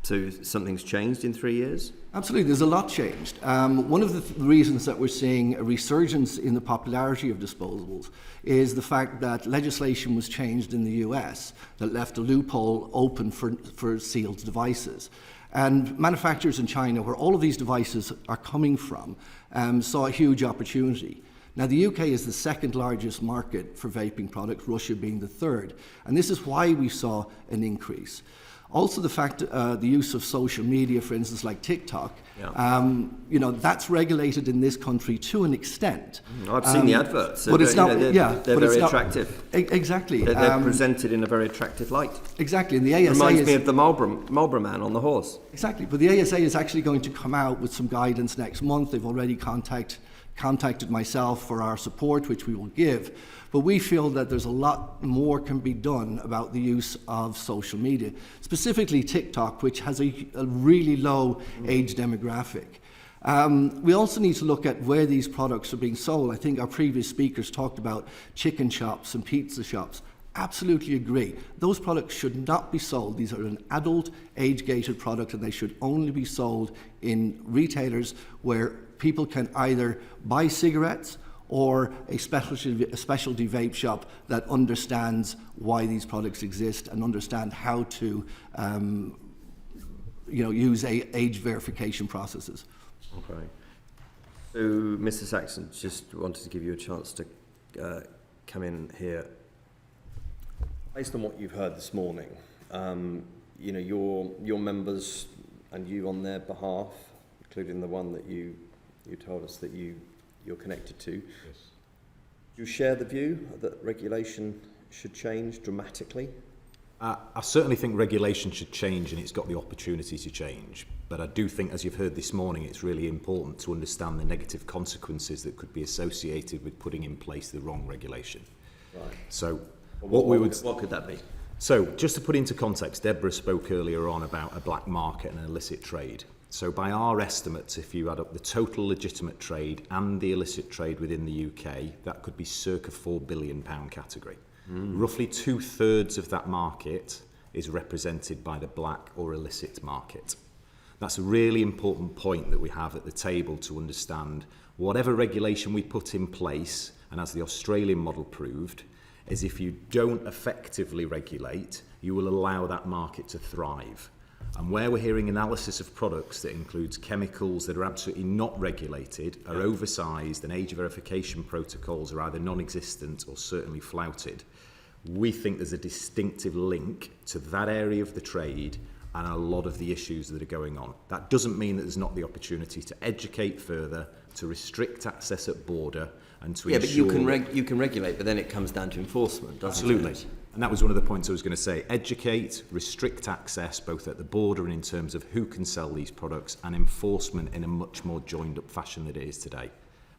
So something's changed in 3 years?
Absolutely, there's a lot changed. One of the reasons that we're seeing a resurgence in the popularity of disposables is the fact that legislation was changed in the US that left a loophole open for sealed devices. And manufacturers in China, where all of these devices are coming from, saw a huge opportunity. Now, the UK is the second largest market for vaping products, Russia being the third. And this is why we saw an increase. Also, the fact the use of social media, for instance, like TikTok, that's regulated in this country to an extent.
I've seen the adverts,
but it's not.
They're very attractive.
Exactly,
they're presented in a very attractive light.
Exactly, and the ASA
reminds me of the Marlboro man on the horse.
Exactly, but the ASA is actually going to come out with some guidance next month. They've already contacted myself for our support, which we will give. But we feel that there's a lot more can be done about the use of social media, specifically TikTok, which has a really low age demographic. We also need to look at where these products are being sold. I think our previous speakers talked about chicken shops and pizza shops. Absolutely agree. Those products should not be sold. These are an adult age-gated product, and they should only be sold in retailers where people can either buy cigarettes or a specialty vape shop that understands why these products exist and understand how to use age verification processes.
Okay. So, Mr. Saxon, just wanted to give you a chance to come in here. Based on what you've heard this morning, your members and you on their behalf, including the one that you told us that you're connected to. Yes. Do you share the view that regulation should change dramatically?
I certainly think regulation should change, and it's got the opportunity to change. But I do think, as you've heard this morning, it's really important to understand the negative consequences that could be associated with putting in place the wrong regulation.
Right.
So
what could that be?
So just to put into context, Deborah spoke earlier on about a black market and an illicit trade. So by our estimates, if you add up the total legitimate trade and the illicit trade within the UK, that could be circa £4 billion category. Roughly 2/3 of that market is represented by the black or illicit market. That's a really important point that we have at the table to understand whatever regulation we put in place, and as the Australian model proved, is if you don't effectively regulate, you will allow that market to thrive. And where we're hearing analysis of products that includes chemicals that are absolutely not regulated, are oversized, and age verification protocols are either non-existent or certainly flouted, We think there's a distinctive link to that area of the trade and a lot of the issues that are going on. That doesn't mean that there's not the opportunity to educate further, to restrict access at border, and to ensure...
Yeah, but you can regulate, but then it comes down to enforcement, doesn't it?
Absolutely. And that was one of the points I was going to say. Educate, restrict access, both at the border and in terms of who can sell these products, and enforcement in a much more joined-up fashion than it is today.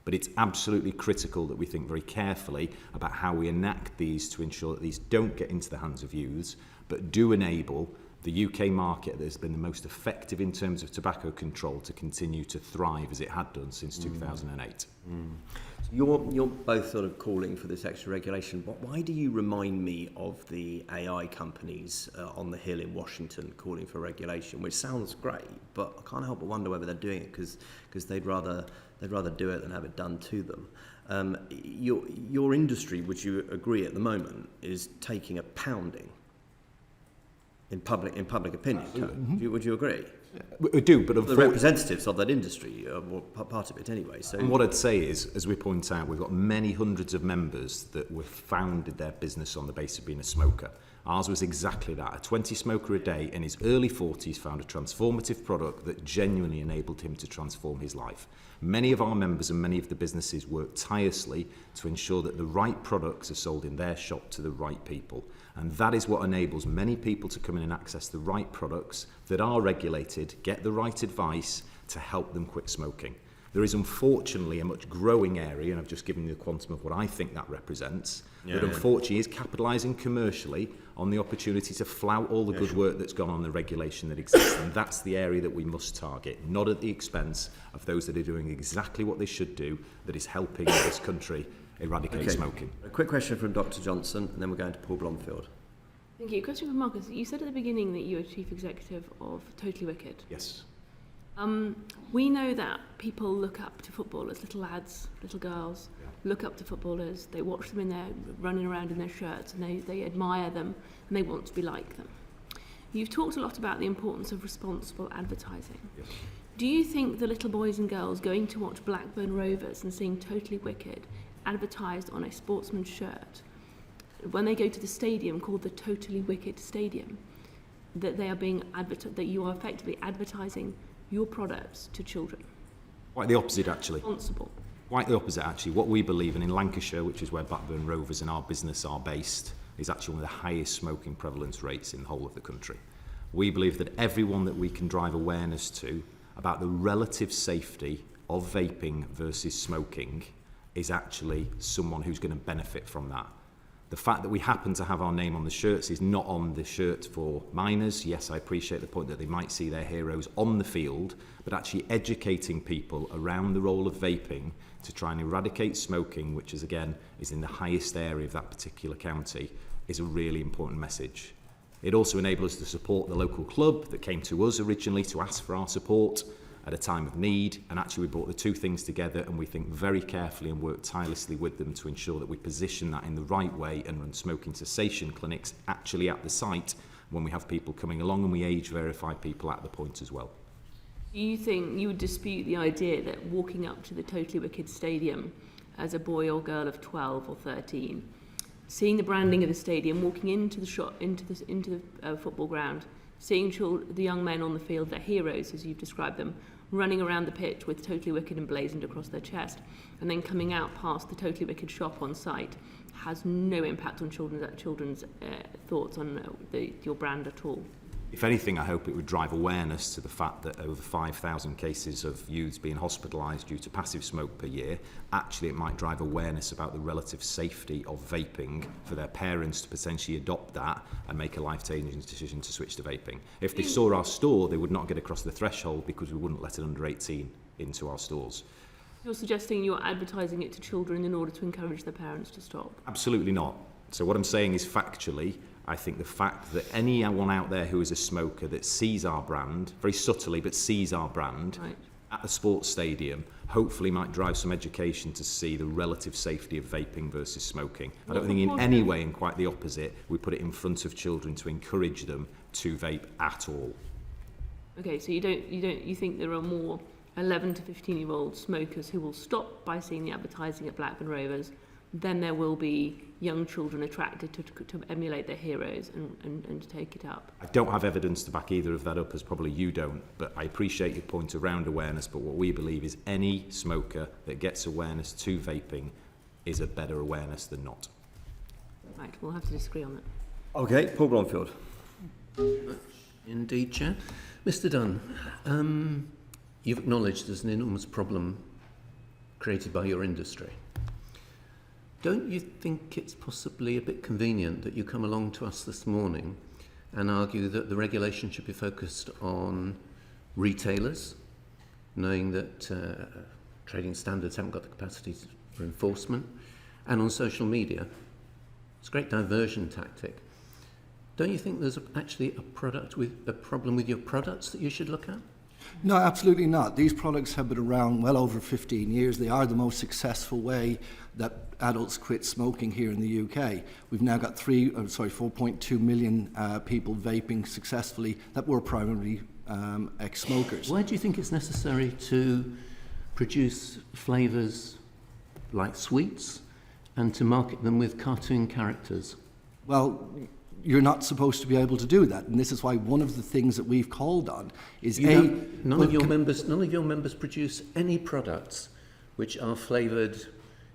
But it's absolutely critical that we think very carefully about how we enact these to ensure that these don't get into the hands of youths, but do enable the UK market that has been the most effective in terms of tobacco control to continue to thrive as it had done since 2008.
So you're both sort of calling for this extra regulation. Why do you remind me of the AI companies on the Hill in Washington calling for regulation, which sounds great, but I can't help but wonder whether they're doing it because they'd rather do it than have it done to them. Your industry, would you agree at the moment, is taking a pounding in public opinion. Would you agree?
We do, but
the representatives of that industry were part of it anyway. So,
and what I'd say is, as we point out, we've got many hundreds of members that were founded their business on the basis of being a smoker. Ours was exactly that. A 20 smoker a day in his early 40s found a transformative product that genuinely enabled him to transform his life. Many of our members and many of the businesses work tirelessly to ensure that the right products are sold in their shop to the right people. And that is what enables many people to come in and access the right products that are regulated, get the right advice to help them quit smoking. There is unfortunately a much growing area, and I've just given you the quantum of what I think that represents, that unfortunately is capitalising commercially on the opportunity to flout all the good work that's gone on, the regulation that exists. And that's the area that we must target, not at the expense of those that are doing exactly what they should do, that is helping this country eradicate smoking.
A quick question from Dr. Johnson, and then we're going to Paul Blomfield.
Thank you. Question from Marcus. You said at the beginning that you were Chief Executive of Totally Wicked.
Yes.
We know that people look up to footballers, little lads, little girls, look up to footballers. They watch them in their running around in their shirts, and they admire them, and they want to be like them. You've talked a lot about the importance of responsible advertising.
Yes.
Do you think the little boys and girls going to watch Blackburn Rovers and seeing Totally Wicked advertised on a sportsman's shirt, when they go to the stadium called the Totally Wicked Stadium, that they are being that you are effectively advertising your products to children?
Quite the opposite, actually.
Responsible.
Quite the opposite, actually. What we believe, and in Lancashire, which is where Blackburn Rovers and our business are based, is actually one of the highest smoking prevalence rates in the whole of the country. We believe that everyone that we can drive awareness to about the relative safety of vaping versus smoking is actually someone who's going to benefit from that. The fact that we happen to have our name on the shirts is not on the shirt for minors. Yes, I appreciate the point that they might see their heroes on the field, but actually educating people around the role of vaping to try and eradicate smoking, which is again is in the highest area of that particular county, is a really important message. It also enables us to support the local club that came to us originally to ask for our support at a time of need, and actually we brought the two things together, and we think very carefully and work tirelessly with them to ensure that we position that in the right way and run smoking cessation clinics actually at the site when we have people coming along, and we age verify people at the point as well.
Do you think you would dispute the idea that walking up to the Totally Wicked Stadium as a boy or girl of 12 or 13, seeing the branding of the stadium, walking into the shop, into the football ground, seeing the young men on the field, their heroes as you've described them, running around the pitch with Totally Wicked emblazoned across their chest, and then coming out past the Totally Wicked shop on site, has no impact on children's thoughts on your brand at all?
If anything, I hope it would drive awareness to the fact that over 5,000 cases of youths being hospitalised due to passive smoke per year, actually it might drive awareness about the relative safety of vaping for their parents to potentially adopt that and make a life-changing decision to switch to vaping. If they saw our store, they would not get across the threshold because we wouldn't let an under 18 into our stores.
You're suggesting you're advertising it to children in order to encourage their parents to stop?
Absolutely not. So what I'm saying is factually, I think the fact that anyone out there who is a smoker that sees our brand, very subtly, but sees our brand at a sports stadium, hopefully might drive some education to see the relative safety of vaping versus smoking. I don't think in any way, and quite the opposite, we put it in front of children to encourage them to vape at all.
Okay, so you think there are more 11 to 15-year-old smokers who will stop by seeing the advertising at Blackburn Rovers, then there will be young children attracted to emulate their heroes and to take it up.
I don't have evidence to back either of that up, as probably you don't, but I appreciate your point around awareness. But what we believe is any smoker that gets awareness to vaping is a better awareness than not.
Right, we'll have to disagree on that.
Okay, Paul Blomfield.
Indeed, Chair. Mr Dunn, you've acknowledged there's an enormous problem created by your industry. Don't you think it's possibly a bit convenient that you come along to us this morning and argue that the regulation should be focused on retailers, knowing that trading standards haven't got the capacity for enforcement, and on social media? It's a great diversion tactic. Don't you think there's actually a problem with your products that you should look at?
No, absolutely not. These products have been around well over 15 years. They are the most successful way that adults quit smoking here in the UK. We've now got 4.2 million people vaping successfully that were primarily ex-smokers.
Why do you think it's necessary to produce flavours like sweets and to market them with cartoon characters?
Well, you're not supposed to be able to do that, and this is why one of the things that we've called on is
none of your members produce any products which are flavoured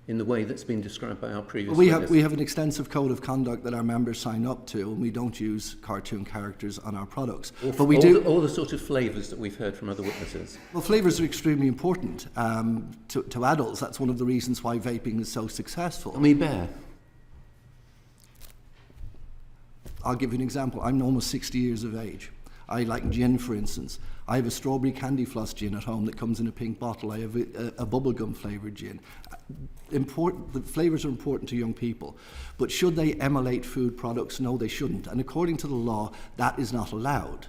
in the way that's been described by our previous witness.
We have an extensive code of conduct that our members sign up to, and we don't use cartoon characters on our products.
But we do all the sort of flavours that we've heard from other witnesses.
Well, flavours are extremely important to adults. That's one of the reasons why vaping is so successful.
Gummy bear.
I'll give you an example. I'm almost 60 years of age. I like gin, for instance. I have a strawberry candy floss gin at home that comes in a pink bottle. I have a bubblegum flavoured gin. The flavours are important to young people. But should they emulate food products? No, they shouldn't. And according to the law, that is not allowed.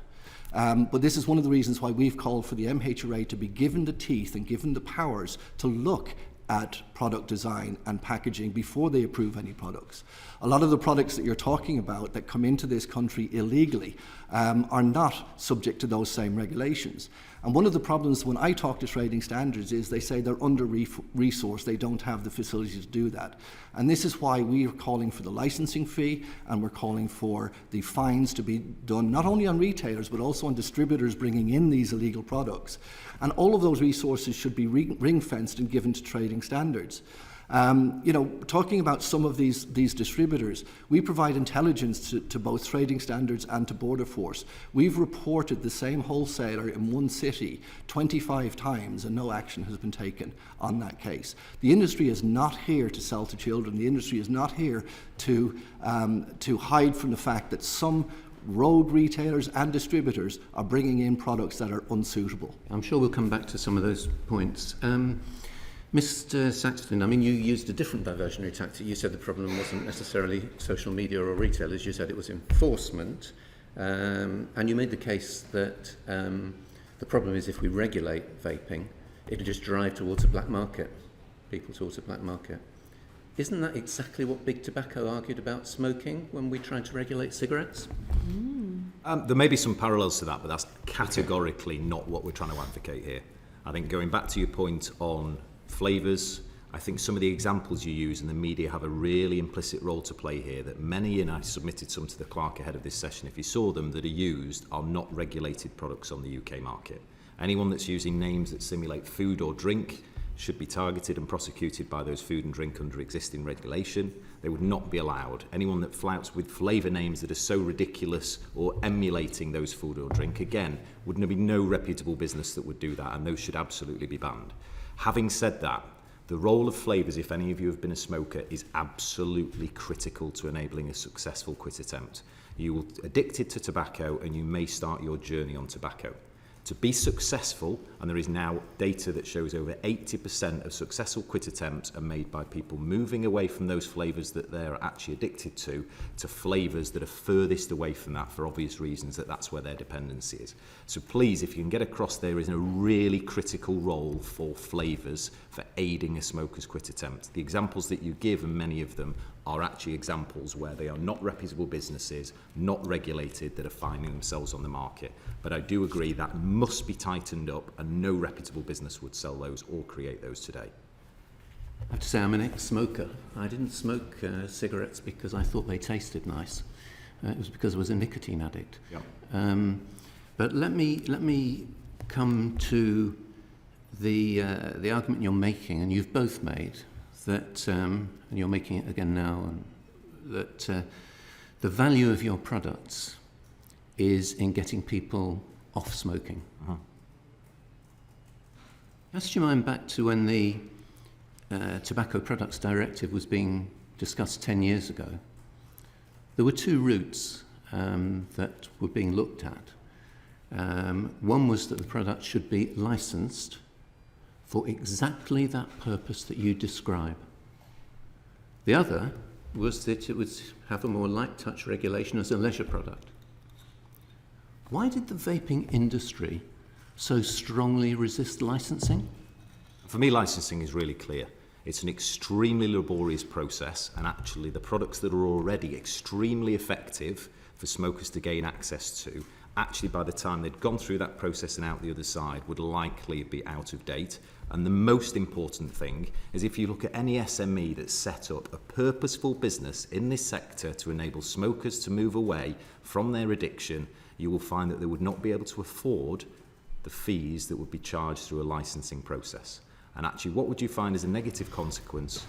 But this is one of the reasons why we've called for the MHRA to be given the teeth and given the powers to look at product design and packaging before they approve any products. A lot of the products that you're talking about that come into this country illegally are not subject to those same regulations. And one of the problems when I talk to trading standards is they say they're under-resourced, they don't have the facilities to do that. And this is why we are calling for the licensing fee, and we're calling for the fines to be done not only on retailers but also on distributors bringing in these illegal products. And all of those resources should be ring-fenced and given to trading standards. Talking about some of these distributors, we provide intelligence to both trading standards and to Border Force. We've reported the same wholesaler in one city 25 times and no action has been taken on that case. The industry is not here to sell to children. The industry is not here to hide from the fact that some road retailers and distributors are bringing in products that are unsuitable.
I'm sure we'll come back to some of those points. Mr. Saxton, I mean, you used a different diversionary tactic. You said the problem wasn't necessarily social media or retailers. You said it was enforcement. And you made the case that the problem is if we regulate vaping, it'll just drive towards a black market, people towards a black market. Isn't that exactly what Big Tobacco argued about smoking when we tried to regulate cigarettes?
There may be some parallels to that, but that's categorically not what we're trying to advocate here. I think going back to your point on flavours, I think some of the examples you use in the media have a really implicit role to play here, that many, and I submitted some to the clerk ahead of this session, if you saw them, that are used are not regulated products on the UK market. Anyone that's using names that simulate food or drink should be targeted and prosecuted by those food and drink under existing regulation. They would not be allowed. Anyone that flouts with flavour names that are so ridiculous or emulating those food or drink, again, would be no reputable business that would do that, and those should absolutely be banned. Having said that, the role of flavours, if any of you have been a smoker, is absolutely critical to enabling a successful quit attempt. You will be addicted to tobacco and you may start your journey on tobacco. To be successful, and there is now data that shows over 80% of successful quit attempts are made by people moving away from those flavours that they're actually addicted to flavours that are furthest away from that for obvious reasons, that's where their dependency is. So please, if you can get across, there is a really critical role for flavours for aiding a smoker's quit attempt. The examples that you give, and many of them, are actually examples where they are not reputable businesses, not regulated, that are finding themselves on the market. But I do agree that must be tightened up, and no reputable business would sell those or create those today.
I have to say I'm an ex-smoker. I didn't smoke cigarettes because I thought they tasted nice. It was because I was a nicotine addict.
Yeah.
But let me come to the argument you're making, and you've both made, that, and you're making it again now, and that the value of your products is in getting people off smoking.
Uh-huh.
Cast your mind back to when the Tobacco Products Directive was being discussed 10 years ago. There were two routes that were being looked at. One was that the product should be licensed for exactly that purpose that you describe. The other was that it would have a more light touch regulation as a leisure product. Why did the vaping industry so strongly resist licensing?
For me, licensing is really clear. It's an extremely laborious process, and actually the products that are already extremely effective for smokers to gain access to, actually by the time they'd gone through that process and out the other side, would likely be out of date. And the most important thing is if you look at any SME that's set up a purposeful business in this sector to enable smokers to move away from their addiction, you will find that they would not be able to afford the fees that would be charged through a licensing process. And actually, what would you find as a negative consequence?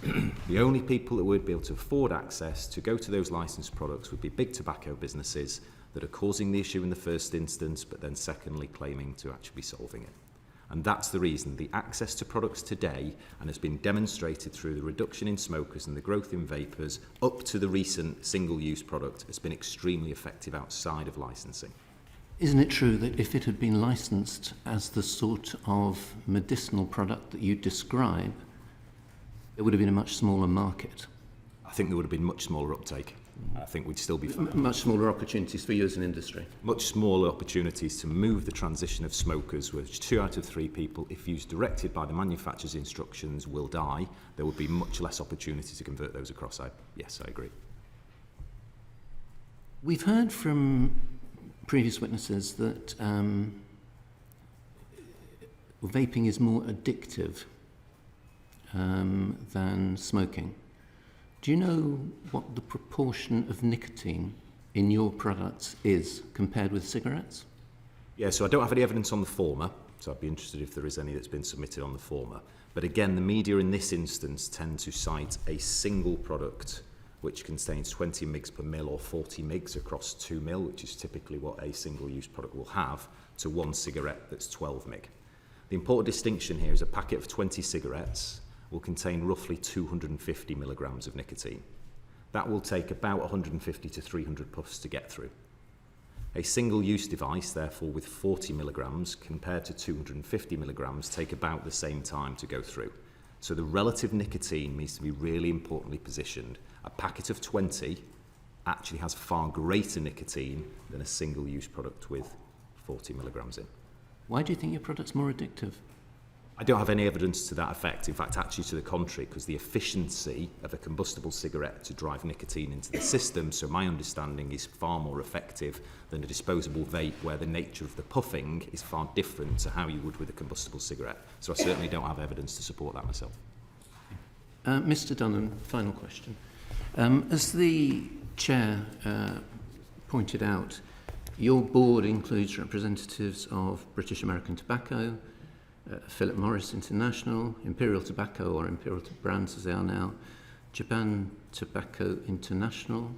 The only people that would be able to afford access to go to those licensed products would be big tobacco businesses that are causing the issue in the first instance, but then secondly claiming to actually be solving it. And that's the reason the access to products today, and has been demonstrated through the reduction in smokers and the growth in vapers up to the recent single-use product, has been extremely effective outside of licensing.
Isn't it true that if it had been licensed as the sort of medicinal product that you describe, it would have been a much smaller market?
I think there would have been much smaller uptake. I think we'd still be fine.
Much smaller opportunities for you as an industry?
Much smaller opportunities to move the transition of smokers, which 2 out of 3 people, if used directed by the manufacturer's instructions, will die. There would be much less opportunity to convert those across. Yes, I agree.
We've heard from previous witnesses that vaping is more addictive than smoking. Do you know what the proportion of nicotine in your products is compared with cigarettes?
Yeah, so I don't have any evidence on the former, so I'd be interested if there is any that's been submitted on the former. But again, the media in this instance tend to cite a single product which contains 20 mg per mil or 40 mg across 2 mil, which is typically what a single-use product will have, to one cigarette that's 12 mg. The important distinction here is a packet of 20 cigarettes will contain roughly 250 milligrams of nicotine. That will take about 150 to 300 puffs to get through. A single-use device, therefore, with 40 milligrams compared to 250 milligrams take about the same time to go through. So the relative nicotine needs to be really importantly positioned. A packet of 20 actually has far greater nicotine than a single-use product with 40 milligrams in.
Why do you think your product's more addictive?
I don't have any evidence to that effect. In fact, actually to the contrary, because the efficiency of a combustible cigarette to drive nicotine into the system, so my understanding, is far more effective than a disposable vape, where the nature of the puffing is far different to how you would with a combustible cigarette. So I certainly don't have evidence to support that myself.
Mr. Dunham, final question. As the chair pointed out, your board includes representatives of British American Tobacco, Philip Morris International, Imperial Tobacco, or Imperial Brands as they are now, Japan Tobacco International.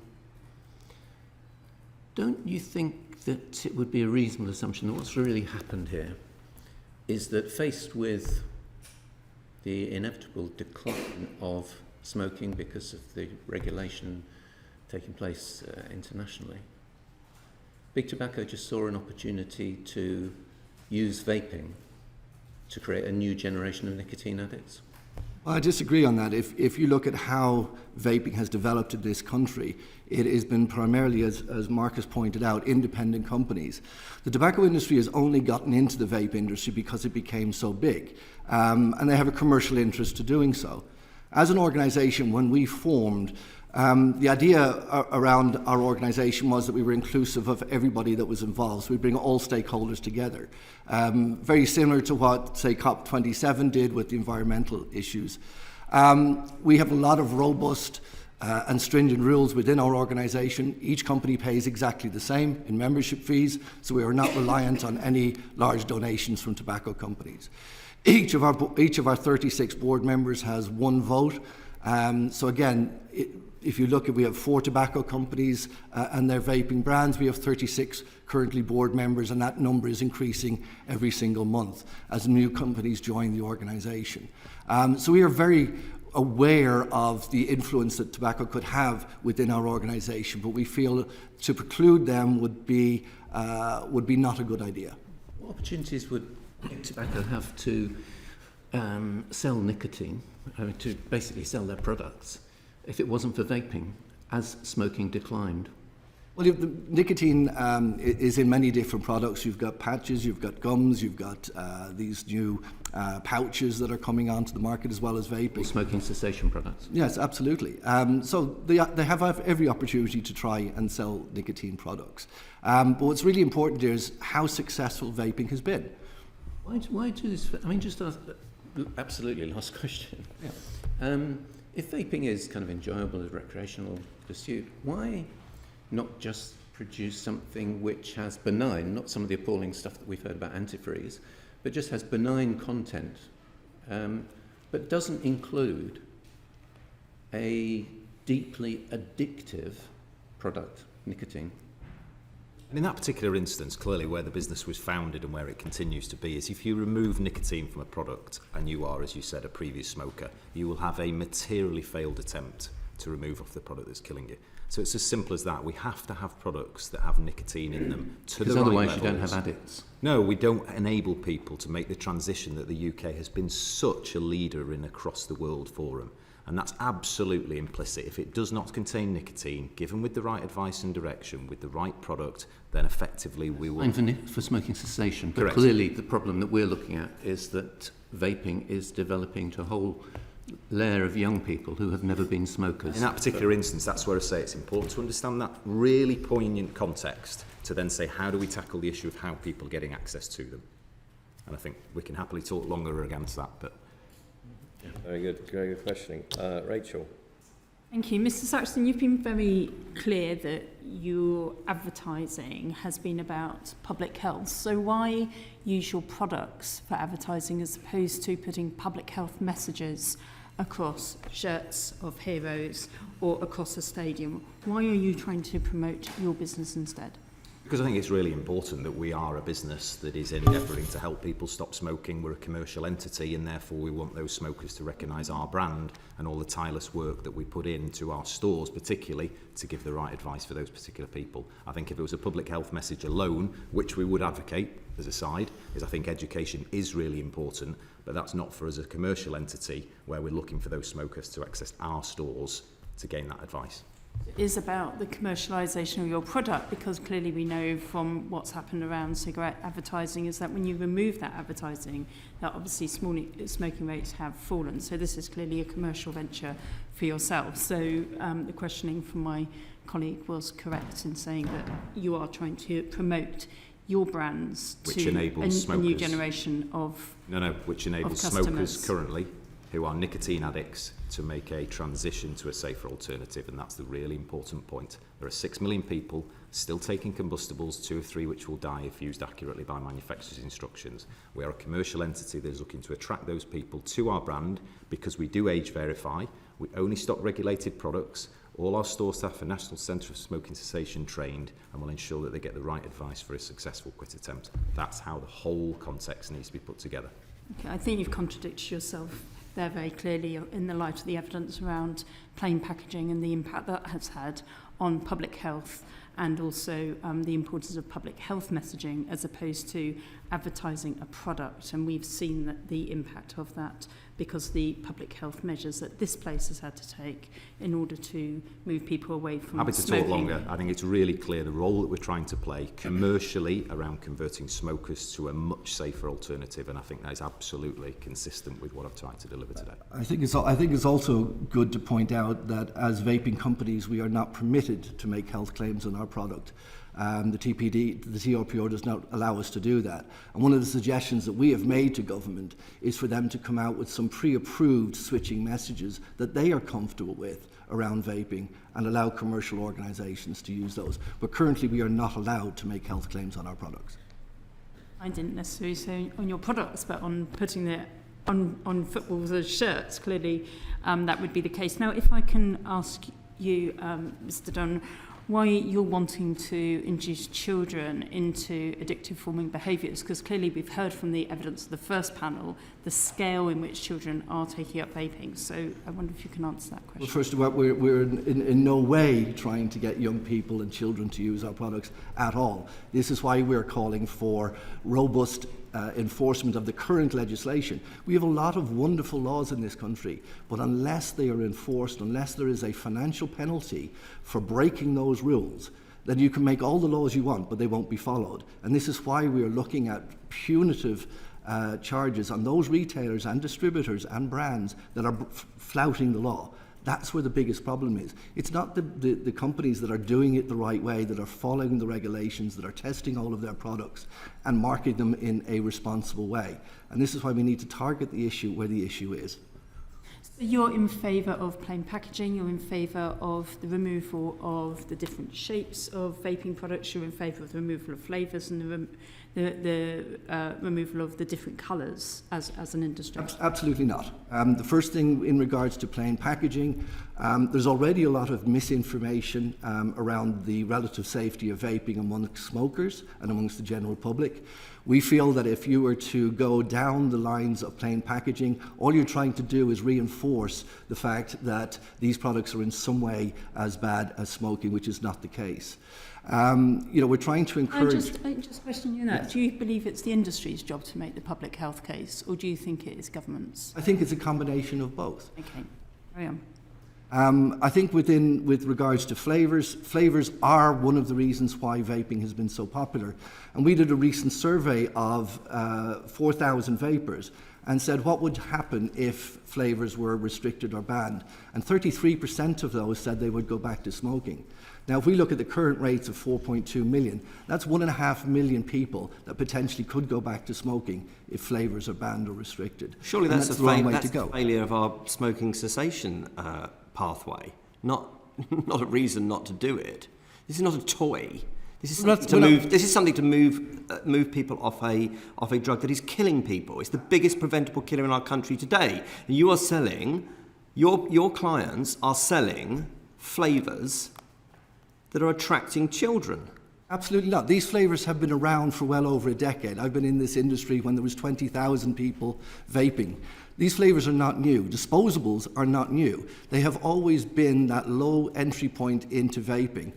Don't you think that it would be a reasonable assumption that what's really happened here is that, faced with the inevitable decline of smoking because of the regulation taking place internationally, Big Tobacco just saw an opportunity to use vaping to create a new generation of nicotine addicts?
Well, I disagree on that. If you look at how vaping has developed in this country, it has been primarily, as Marcus pointed out, independent companies. The tobacco industry has only gotten into the vape industry because it became so big, and they have a commercial interest to doing so. As an organisation, when we formed, the idea around our organisation was that we were inclusive of everybody that was involved. So we bring all stakeholders together. Very similar to what, say, COP27 did with the environmental issues. We have a lot of robust and stringent rules within our organisation. Each company pays exactly the same in membership fees, so we are not reliant on any large donations from tobacco companies. Each of our 36 board members has one vote. So again, if you look at, we have 4 tobacco companies and their vaping brands. We have 36 currently board members, and that number is increasing every single month as new companies join the organisation. So we are very aware of the influence that tobacco could have within our organisation, but we feel to preclude them would be not a good idea.
What opportunities would big tobacco have to sell nicotine, to basically sell their products, if it wasn't for vaping, as smoking declined?
Well, the nicotine is in many different products. You've got patches, you've got gums, you've got these new pouches that are coming onto the market, as well as vaping.
Or smoking cessation products?
Yes, absolutely. So they have every opportunity to try and sell nicotine products. But what's really important here is how successful vaping has been.
Why do this? I mean, just absolutely last question. Yeah. If vaping is kind of enjoyable as a recreational pursuit, why not just produce something which has benign, not some of the appalling stuff that we've heard about antifreeze, but just has benign content, but doesn't include a deeply addictive product, nicotine?
And in that particular instance, clearly where the business was founded and where it continues to be is if you remove nicotine from a product and you are, as you said, a previous smoker, you will have a materially failed attempt to remove off the product that's killing you. So it's as simple as that. We have to have products that have nicotine in them to the right levels.
Otherwise you don't have addicts.
No, we don't enable people to make the transition that the UK has been such a leader in across the world for them. And that's absolutely implicit. If it does not contain nicotine, given with the right advice and direction, with the right product, then effectively we will...
And for smoking cessation. But
Correct.
Clearly the problem that we're looking at is that vaping is developing to a whole layer of young people who have never been smokers.
In that particular instance, that's where I say it's important to understand that really poignant context to then say, how do we tackle the issue of how people are getting access to them? And I think we can happily talk longer against that, but...
Very good questioning. Rachel.
Thank you. Mr. Saxton, you've been very clear that your advertising has been about public health. So why use your products for advertising as opposed to putting public health messages across shirts of heroes or across a stadium? Why are you trying to promote your business instead?
Because I think it's really important that we are a business that is endeavouring to help people stop smoking. We're a commercial entity, and therefore we want those smokers to recognise our brand and all the tireless work that we put into our stores, particularly to give the right advice for those particular people. I think if it was a public health message alone, which we would advocate as a side, is I think education is really important, but that's not for us as a commercial entity where we're looking for those smokers to access our stores to gain that advice.
Is about the commercialisation of your product, because clearly we know from what's happened around cigarette advertising is that when you remove that advertising, that obviously smoking rates have fallen. So this is clearly a commercial venture for yourself. So the questioning from my colleague was correct in saying that you are trying to promote your brands
which
to
enables
a new generation of
which enables smokers currently who are nicotine addicts to make a transition to a safer alternative, and that's the really important point. There are 6 million people still taking combustibles, 2 or 3 which will die if used accurately by manufacturers' instructions. We are a commercial entity that is looking to attract those people to our brand because we do age verify, we only stock regulated products, all our store staff are National Centre for Smoking Cessation trained, and will ensure that they get the right advice for a successful quit attempt. That's how the whole context needs to be put together.
Okay, I think you've contradicted yourself there very clearly in the light of the evidence around plain packaging and the impact that has had on public health, and also the importance of public health messaging as opposed to advertising a product. And we've seen that the impact of that because the public health measures that this place has had to take in order to move people away from
Happy to
smoking.
talk longer. I think it's really clear the role that we're trying to play commercially around converting smokers to a much safer alternative, and I think that is absolutely consistent with what I've tried to deliver today.
I think it's also good to point out that as vaping companies, we are not permitted to make health claims on our product. The TRPO does not allow us to do that. And one of the suggestions that we have made to government is for them to come out with some pre-approved switching messages that they are comfortable with around vaping and allow commercial organisations to use those. But currently we are not allowed to make health claims on our products.
I didn't necessarily say on your products, but on putting it on footballs as shirts, clearly that would be the case. Now, if I can ask you, Mr. Dunn, why you're wanting to induce children into addictive forming behaviours, because clearly we've heard from the evidence of the first panel the scale in which children are taking up vaping. So I wonder if you can answer that question.
Well, first of all, we're in no way trying to get young people and children to use our products at all. This is why we're calling for robust enforcement of the current legislation. We have a lot of wonderful laws in this country, but unless they are enforced, unless there is a financial penalty for breaking those rules, then you can make all the laws you want, but they won't be followed. And this is why we are looking at punitive charges on those retailers and distributors and brands that are flouting the law. That's where the biggest problem is. It's not the companies that are doing it the right way, that are following the regulations, that are testing all of their products and marketing them in a responsible way. And this is why we need to target the issue where the issue is.
So you're in favour of plain packaging, you're in favour of the removal of the different shapes of vaping products, you're in favour of the removal of flavours and the removal of the different colours as an industry?
Absolutely not. The first thing in regards to plain packaging, there's already a lot of misinformation around the relative safety of vaping amongst smokers and amongst the general public. We feel that if you were to go down the lines of plain packaging, all you're trying to do is reinforce the fact that these products are in some way as bad as smoking, which is not the case. We're trying to encourage...
I just question you on that.
Yes.
Do you believe it's the industry's job to make the public health case, or do you think it is government's?
I think it's a combination of both.
Okay, carry on.
I think with regards to flavours are one of the reasons why vaping has been so popular. And we did a recent survey of 4,000 vapers and said what would happen if flavours were restricted or banned. And 33% of those said they would go back to smoking. Now, if we look at the current rates of 4.2 million, that's 1.5 million people that potentially could go back to smoking if flavours are banned or restricted.
Surely
and
that's
the wrong way to go.
The failure of our smoking cessation pathway, not a reason not to do it. This is not a toy. This is something to move people off a drug that is killing people. It's the biggest preventable killer in our country today. And you are selling, your clients are selling flavours that are attracting children.
Absolutely not. These flavours have been around for well over a decade. I've been in this industry when there was 20,000 people vaping. These flavours are not new. Disposables are not new. They have always been that low entry point into vaping.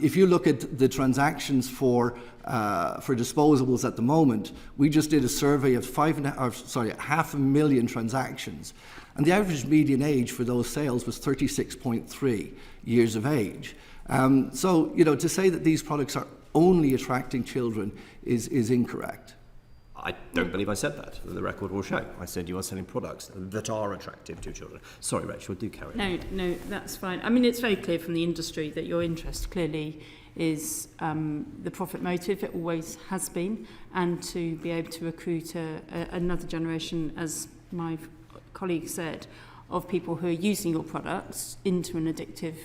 If you look at the transactions for disposables at the moment, we just did a survey of 500,000 transactions, and the average median age for those sales was 36.3 years of age. To say that these products are only attracting children is incorrect.
I don't believe I said that. The record will show. I said you are selling products that are attractive to children. Sorry, Rachel, do carry on.
No, that's fine. I mean, it's very clear from the industry that your interest clearly is the profit motive. It always has been, and to be able to recruit another generation, as my colleague said, of people who are using your products into an addictive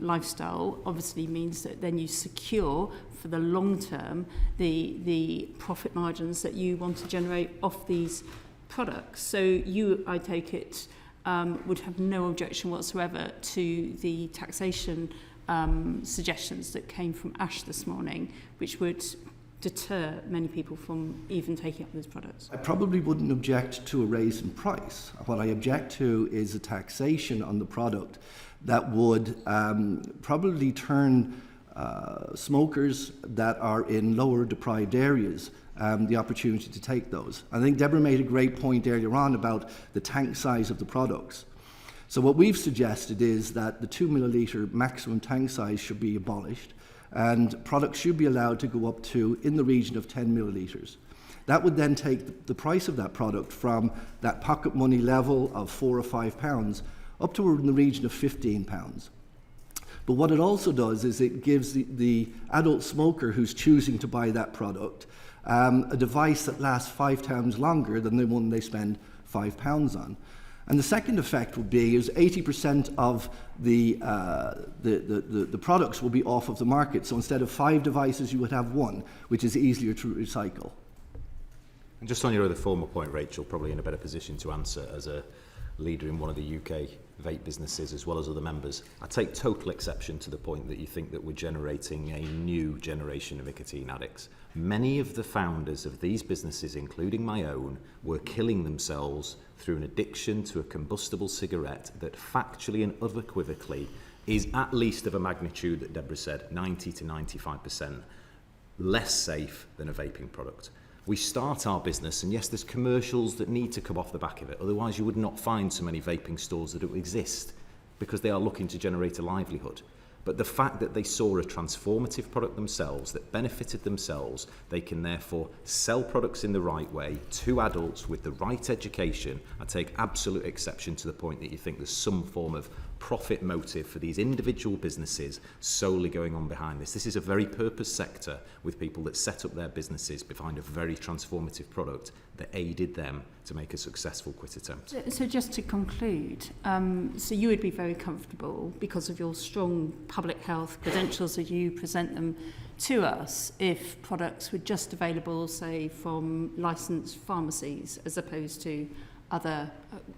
lifestyle obviously means that then you secure for the long term the profit margins that you want to generate off these products. So you, I take it, would have no objection whatsoever to the taxation suggestions that came from Ash this morning, which would deter many people from even taking up these products.
I probably wouldn't object to a raise in price. What I object to is a taxation on the product that would probably turn smokers that are in lower deprived areas the opportunity to take those. I think Deborah made a great point earlier on about the tank size of the products. So what we've suggested is that the 2 milliliter maximum tank size should be abolished, and products should be allowed to go up to in the region of 10 milliliters. That would then take the price of that product from that pocket money level of £4 or £5 up to in the region of £15. But what it also does is it gives the adult smoker who's choosing to buy that product a device that lasts 5 times longer than the one they spend £5 on. And the second effect would be is 80% of the products will be off of the market. So instead of 5 devices, you would have 1, which is easier to recycle.
And just on your other former point, Rachel, probably in a better position to answer as a leader in one of the UK vape businesses as well as other members. I take total exception to the point that you think that we're generating a new generation of nicotine addicts. Many of the founders of these businesses, including my own, were killing themselves through an addiction to a combustible cigarette that factually and unequivocally is at least of a magnitude that Deborah said, 90 to 95% less safe than a vaping product. We start our business, and yes, there's commercials that need to come off the back of it. Otherwise, you would not find so many vaping stores that exist because they are looking to generate a livelihood. But the fact that they saw a transformative product themselves that benefited themselves, they can therefore sell products in the right way to adults with the right education. I take absolute exception to the point that you think there's some form of profit motive for these individual businesses solely going on behind this. This is a very purpose sector with people that set up their businesses behind a very transformative product that aided them to make a successful quit attempt.
So just to conclude, so you would be very comfortable because of your strong public health credentials as you present them to us if products were just available, say, from licensed pharmacies as opposed to other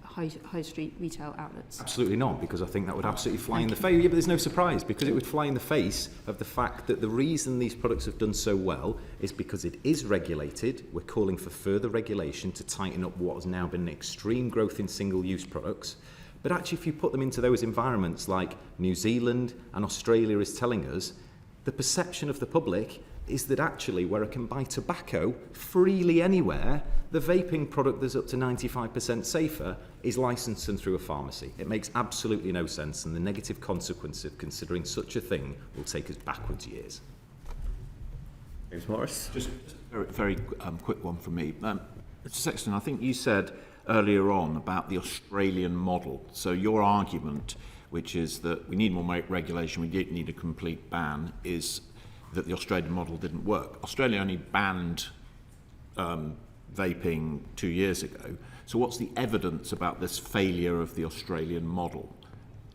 high street retail outlets?
Absolutely not, because I think that would absolutely fly in the face. Yeah, but there's no surprise, because it would fly in the face of the fact that the reason these products have done so well is because it is regulated. We're calling for further regulation to tighten up what has now been an extreme growth in single-use products. But actually, if you put them into those environments like New Zealand and Australia is telling us, the perception of the public is that actually where I can buy tobacco freely anywhere, the vaping product that's up to 95% safer is licensed and through a pharmacy. It makes absolutely no sense, and the negative consequence of considering such a thing will take us backwards years.
James Morris.
Just a very quick one from me. Mr. Sexton, I think you said earlier on about the Australian model. So your argument, which is that we need more regulation, we didn't need a complete ban, is that the Australian model didn't work. Australia only banned vaping 2 years ago. So what's the evidence about this failure of the Australian model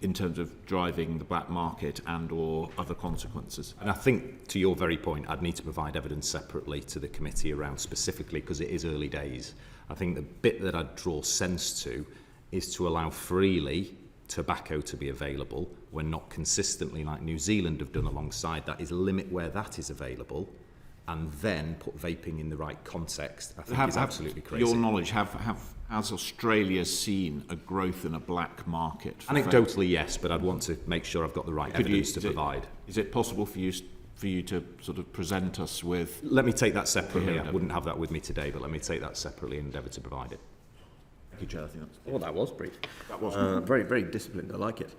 in terms of driving the black market and or other consequences?
And I think, to your very point, I'd need to provide evidence separately to the committee around specifically, because it is early days. I think the bit that I'd draw sense to is to allow freely tobacco to be available when not consistently, like New Zealand have done alongside that, is limit where that is available and then put vaping in the right context. I think is absolutely crazy.
Your knowledge, has Australia seen a growth in a black market?
Anecdotally, yes, but I'd want to make sure I've got the right evidence to provide.
Is it possible for you to sort of present us with?
Let me take that separately. I wouldn't have that with me today, but let me take that separately and endeavour to provide it.
Thank you, Chair. I think that's...
Well, that was brief.
That was
very, very disciplined. I like it.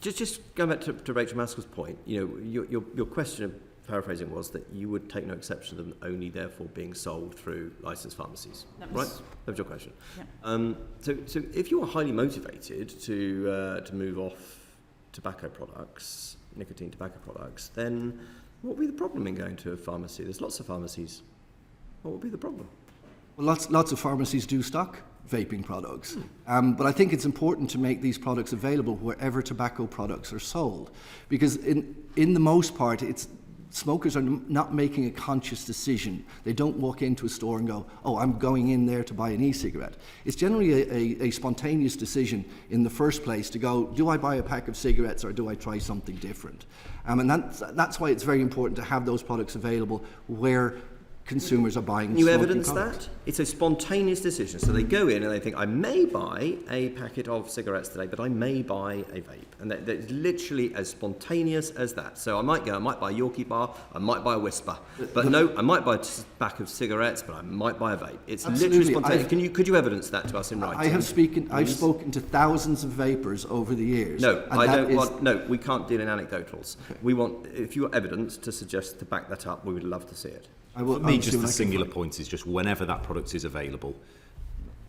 Just going back to Rachel Maskell's point, your question of paraphrasing was that you would take no exception to them only therefore being sold through licensed pharmacies, right? That was your question. Yeah. So if you are highly motivated to move off tobacco products, nicotine tobacco products, then what would be the problem in going to a pharmacy? There's lots of pharmacies. What would be the problem?
Well, lots of pharmacies do stock vaping products, but I think it's important to make these products available wherever tobacco products are sold, because in the most part, smokers are not making a conscious decision. They don't walk into a store and go, oh, I'm going in there to buy an e-cigarette. It's generally a spontaneous decision in the first place to go, do I buy a pack of cigarettes or do I try something different? And that's why it's very important to have those products available where consumers are buying.
Can you evidence that? It's a spontaneous decision. So they go in and they think, I may buy a packet of cigarettes today, but I may buy a vape. And that's literally as spontaneous as that. So I might buy a Yorkie bar, I might buy a Whisper. But no, I might buy a pack of cigarettes, but I might buy a vape. It's literally spontaneous. Could you evidence that to us in writing?
I've spoken to thousands of vapers over the years.
No, we can't deal in anecdotals. Okay. We want, if you have evidence to suggest, to back that up, we would love to see it.
For me, just the singular point is just whenever that product is available,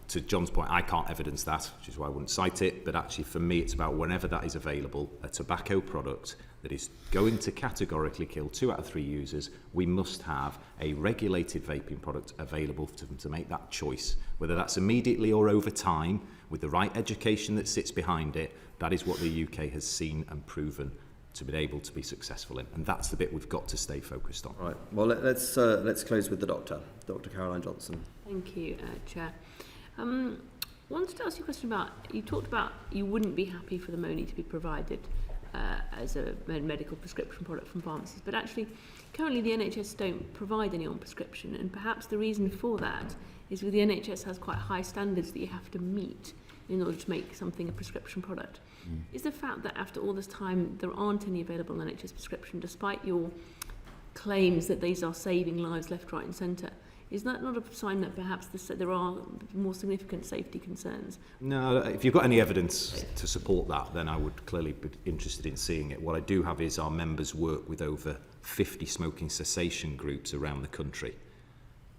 to John's point, I can't evidence that, which is why I wouldn't cite it, but actually for me it's about whenever that is available, a tobacco product that is going to categorically kill 2 out of 3 users, we must have a regulated vaping product available for them to make that choice, whether that's immediately or over time, with the right education that sits behind it. That is what the UK has seen and proven to be able to be successful in, and that's the bit we've got to stay focused on.
Right. Well, let's close with the doctor, Dr. Caroline Johnson.
Thank you, Chair. Wanted to ask you a question about, you talked about you wouldn't be happy for the MONI to be provided as a medical prescription product from pharmacies, but actually currently the NHS don't provide any on prescription, and perhaps the reason for that is that the NHS has quite high standards that you have to meet in order to make something a prescription product. Is the fact that after all this time there aren't any available NHS prescription, despite your claims that these are saving lives left, right and centre, is that not a sign that perhaps there are more significant safety concerns?
No, if you've got any evidence to support that, then I would clearly be interested in seeing it. What I do have is our members work with over 50 smoking cessation groups around the country.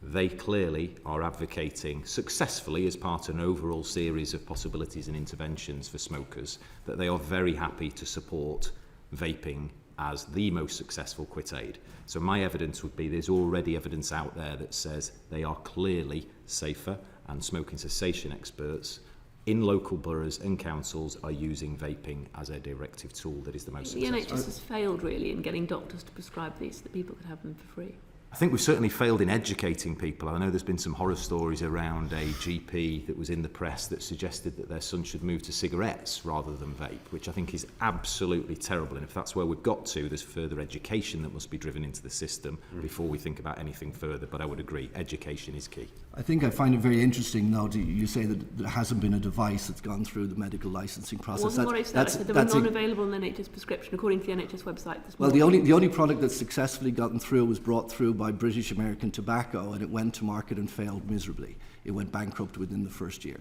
They clearly are advocating successfully, as part of an overall series of possibilities and interventions for smokers, that they are very happy to support vaping as the most successful quit aid. So my evidence would be there's already evidence out there that says they are clearly safer, and smoking cessation experts in local boroughs and councils are using vaping as a directive tool that is the most successful.
The NHS has failed really in getting doctors to prescribe these so that people could have them for free.
I think we've certainly failed in educating people. I know there's been some horror stories around a GP that was in the press that suggested that their son should move to cigarettes rather than vape, which I think is absolutely terrible. And if that's where we've got to, there's further education that must be driven into the system before we think about anything further. But I would agree, education is key.
I think I find it very interesting, though, you say that there hasn't been a device that's gone through the medical licensing process.
Wasn't what I said. I said there was none available in the NHS prescription, according to the NHS website this morning.
Well, the only product that's successfully gotten through was brought through by British American Tobacco, and it went to market and failed miserably. It went bankrupt within the first year.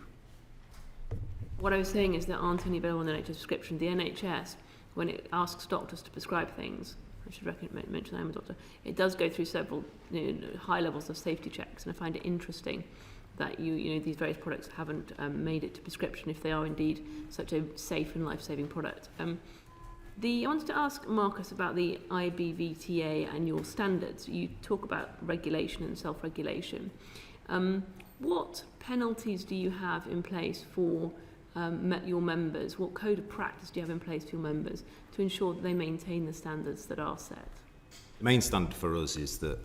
What I was saying is there aren't any available in the NHS prescription. The NHS, when it asks doctors to prescribe things, I should mention I am a doctor, it does go through several high levels of safety checks, and I find it interesting that these various products haven't made it to prescription if they are indeed such a safe and life-saving product. I wanted to ask Marcus about the IBVTA and your standards. You talk about regulation and self-regulation. What penalties do you have in place for your members? What code of practice do you have in place for your members to ensure that they maintain the standards that are set?
The main standard for us is that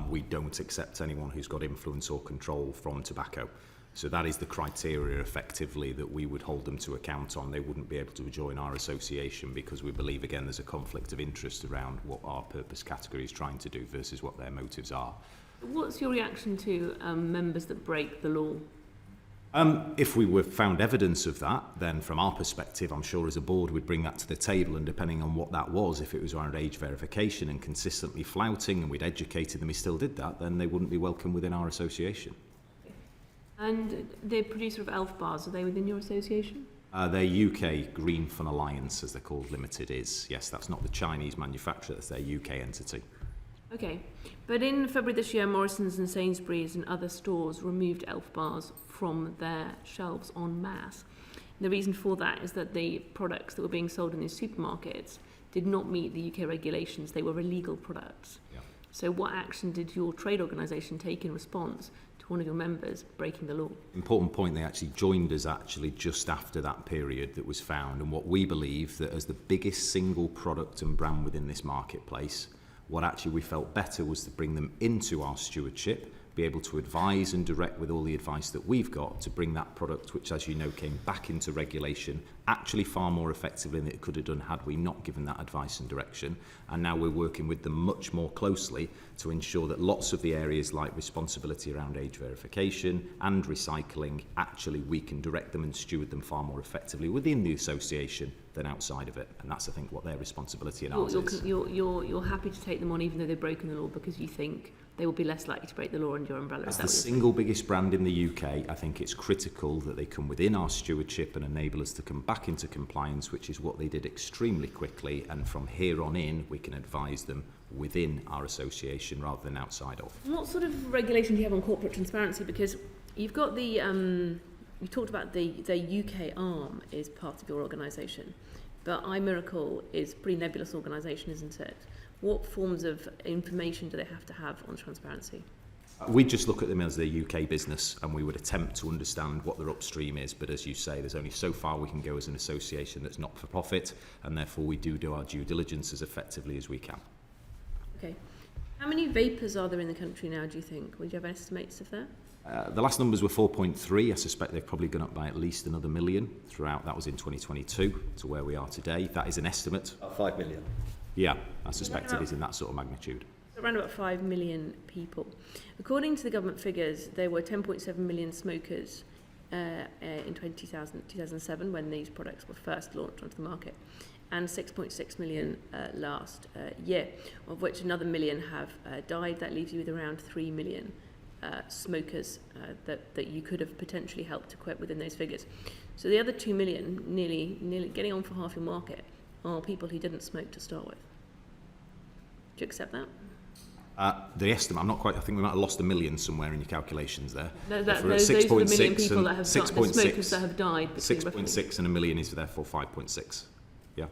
we don't accept anyone who's got influence or control from tobacco. So that is the criteria effectively that we would hold them to account on. They wouldn't be able to join our association because we believe, again, there's a conflict of interest around what our purpose category is trying to do versus what their motives are.
What's your reaction to members that break the law?
If we were found evidence of that, then from our perspective, I'm sure as a board we'd bring that to the table, and depending on what that was, if it was around age verification and consistently flouting and we'd educated them, we still did that, then they wouldn't be welcome within our association.
And the producer of ELF bars, are they within your association?
Their UK Green Fun Alliance, as they're called, Limited is. Yes, that's not the Chinese manufacturer, that's their UK entity.
Okay, but in February this year, Morrison's and Sainsbury's and other stores removed ELF bars from their shelves en masse. The reason for that is that the products that were being sold in these supermarkets did not meet the UK regulations. They were illegal products. Yeah. So what action did your trade organisation take in response to one of your members breaking the law?
Important point, they actually joined us just after that period that was found, and what we believe that as the biggest single product and brand within this marketplace, what actually we felt better was to bring them into our stewardship, be able to advise and direct with all the advice that we've got to bring that product, which as you know came back into regulation, actually far more effectively than it could have done had we not given that advice and direction. And now we're working with them much more closely to ensure that lots of the areas like responsibility around age verification and recycling, actually we can direct them and steward them far more effectively within the association than outside of it. And that's, I think, what their responsibility and ours is.
You're happy to take them on even though they've broken the law because you think they will be less likely to break the law under your umbrella.
As the single biggest brand in the UK, I think it's critical that they come within our stewardship and enable us to come back into compliance, which is what they did extremely quickly. And from here on in, we can advise them within our association rather than outside of.
What sort of regulation do you have on corporate transparency? Because You've got the, you talked about the UK arm is part of your organisation, but iMiracle is a pretty nebulous organisation, isn't it? What forms of information do they have to have on transparency?
We just look at them as a UK business, and we would attempt to understand what their upstream is. But as you say, there's only so far we can go as an association that's not for profit, and therefore we do our due diligence as effectively as we can.
Okay. How many vapors are there in the country now, do you think? Would you have estimates of that?
The last numbers were 4.3. I suspect they've probably gone up by at least another million throughout. That was in 2022 to where we are today. That is an estimate.
5 million.
Yeah, I suspect it is in that sort of magnitude.
Around about 5 million people. According to the government figures, there were 10.7 million smokers in 2007 when these products were first launched onto the market, and 6.6 million last year, of which another million have died. That leaves you with around 3 million smokers that you could have potentially helped to quit within those figures. So the other 2 million, nearly getting on for half your market, are people who didn't smoke to start with. Do you accept that?
The estimate, I'm not quite, I think we might have lost 1 million somewhere in your calculations there.
No, those are the million people that have died, the smokers that have died.
6.6 and 1 million is therefore 5.6. Yeah.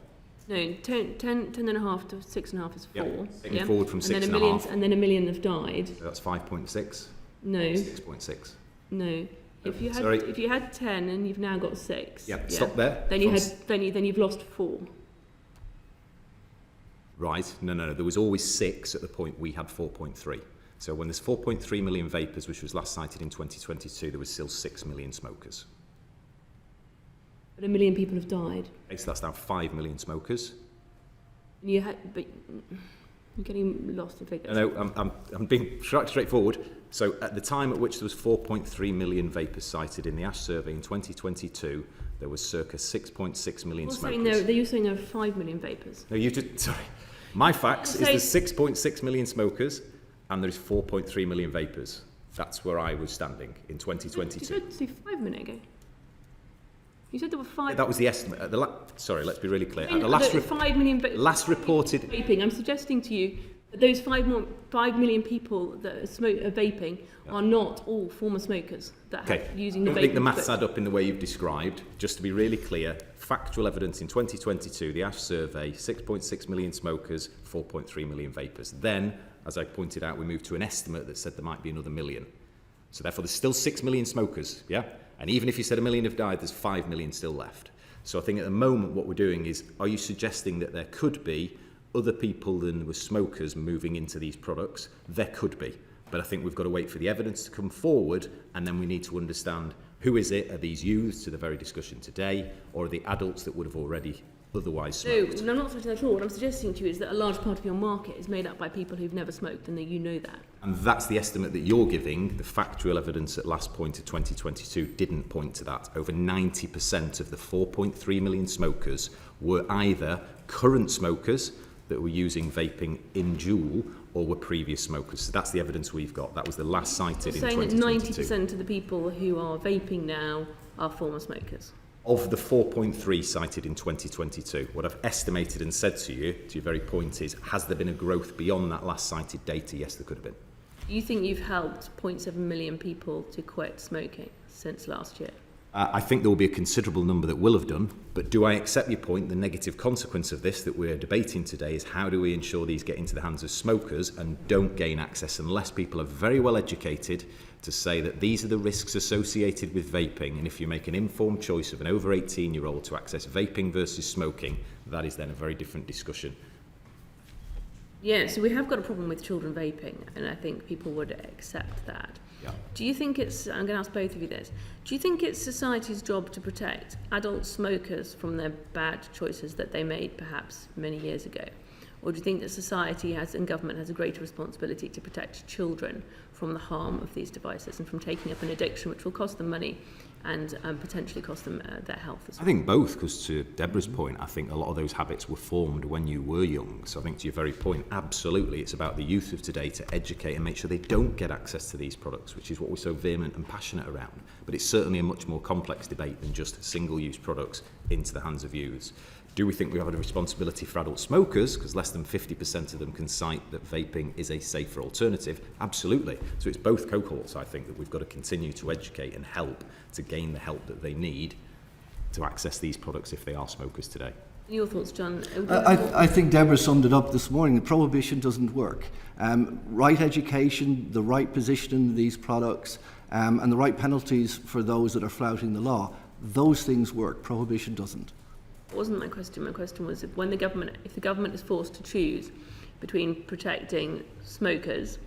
No, 10 and a half to 6.5 is 4.
Yeah. Taking forward from 6.5.
And then 1 million have died.
So that's 5.6.
No.
6.6.
No. If you had 10 and you've now got 6.
Yeah. Stop there.
Then you've lost 4.
Right, no, there was always 6 at the point we had 4.3. So when there's 4.3 million vapors, which was last cited in 2022, there was still 6 million smokers.
But 1 million people have died.
Okay, so that's now 5 million smokers.
But you're getting lost in figures.
No, I'm being straightforward. So at the time at which there was 4.3 million vapors cited in the Ash survey in 2022, there was circa 6.6 million smokers.
You're saying there are 5 million vapors.
No, sorry. My facts is there's 6.6 million smokers and there's 4.3 million vapors. That's where I was standing in 2022.
You said 5 minutes ago. You said there were 5.
That was the estimate. Sorry, let's be really clear.
At the last 5 million
last reported
vaping. I'm suggesting to you that those 5 million people that are vaping are not all former smokers that have using the vaping.
I don't think the maths add up in the way you've described. Just to be really clear, factual evidence in 2022, the Ash survey, 6.6 million smokers, 4.3 million vapors. Then, as I pointed out, we moved to an estimate that said there might be another million. So therefore, there's still 6 million smokers, yeah? And even if you said 1 million have died, there's 5 million still left. So I think at the moment what we're doing is, are you suggesting that there could be other people than were smokers moving into these products? There could be. But I think we've got to wait for the evidence to come forward, and then we need to understand who is it? Are these youths to the very discussion today, or are the adults that would have already otherwise smoked?
No, I'm not suggesting that at all. What I'm suggesting to you is that a large part of your market is made up by people who've never smoked, and that you know that.
And that's the estimate that you're giving. The factual evidence at last point of 2022 didn't point to that. Over 90% of the 4.3 million smokers were either current smokers that were using vaping in Juul or were previous smokers. So that's the evidence we've got. That was the last cited in 2022.
You're saying that 90% of the people who are vaping now are former smokers?
Of the 4.3 cited in 2022, what I've estimated and said to you, to your very point, is has there been a growth beyond that last cited data? Yes, there could have been.
Do you think you've helped 0.7 million people to quit smoking since last year?
I think there will be a considerable number that will have done, but do I accept your point? The negative consequence of this that we're debating today is how do we ensure these get into the hands of smokers and don't gain access unless people are very well educated to say that these are the risks associated with vaping, and if you make an informed choice of an over 18-year-old to access vaping versus smoking, that is then a very different discussion.
Yeah, so we have got a problem with children vaping, and I think people would accept that.
Yeah.
Do you think it's, I'm going to ask both of you this, do you think it's society's job to protect adult smokers from their bad choices that they made perhaps many years ago? Or do you think that society has and government has a greater responsibility to protect children from the harm of these devices and from taking up an addiction which will cost them money and potentially cost them their health as well?
I think both, because to Deborah's point, I think a lot of those habits were formed when you were young. So I think to your very point, absolutely, it's about the youth of today to educate and make sure they don't get access to these products, which is what we're so vehement and passionate around. But it's certainly a much more complex debate than just single-use products into the hands of youths. Do we think we have a responsibility for adult smokers, because less than 50% of them can cite that vaping is a safer alternative? Absolutely. So it's both cohorts, I think, that we've got to continue to educate and help to gain the help that they need to access these products if they are smokers today.
Your thoughts, John?
I think Deborah summed it up this morning. Prohibition doesn't work. Right education, the right positioning of these products, and the right penalties for those that are flouting the law, those things work. Prohibition doesn't.
That wasn't my question. My question was if the government is forced to choose between protecting smokers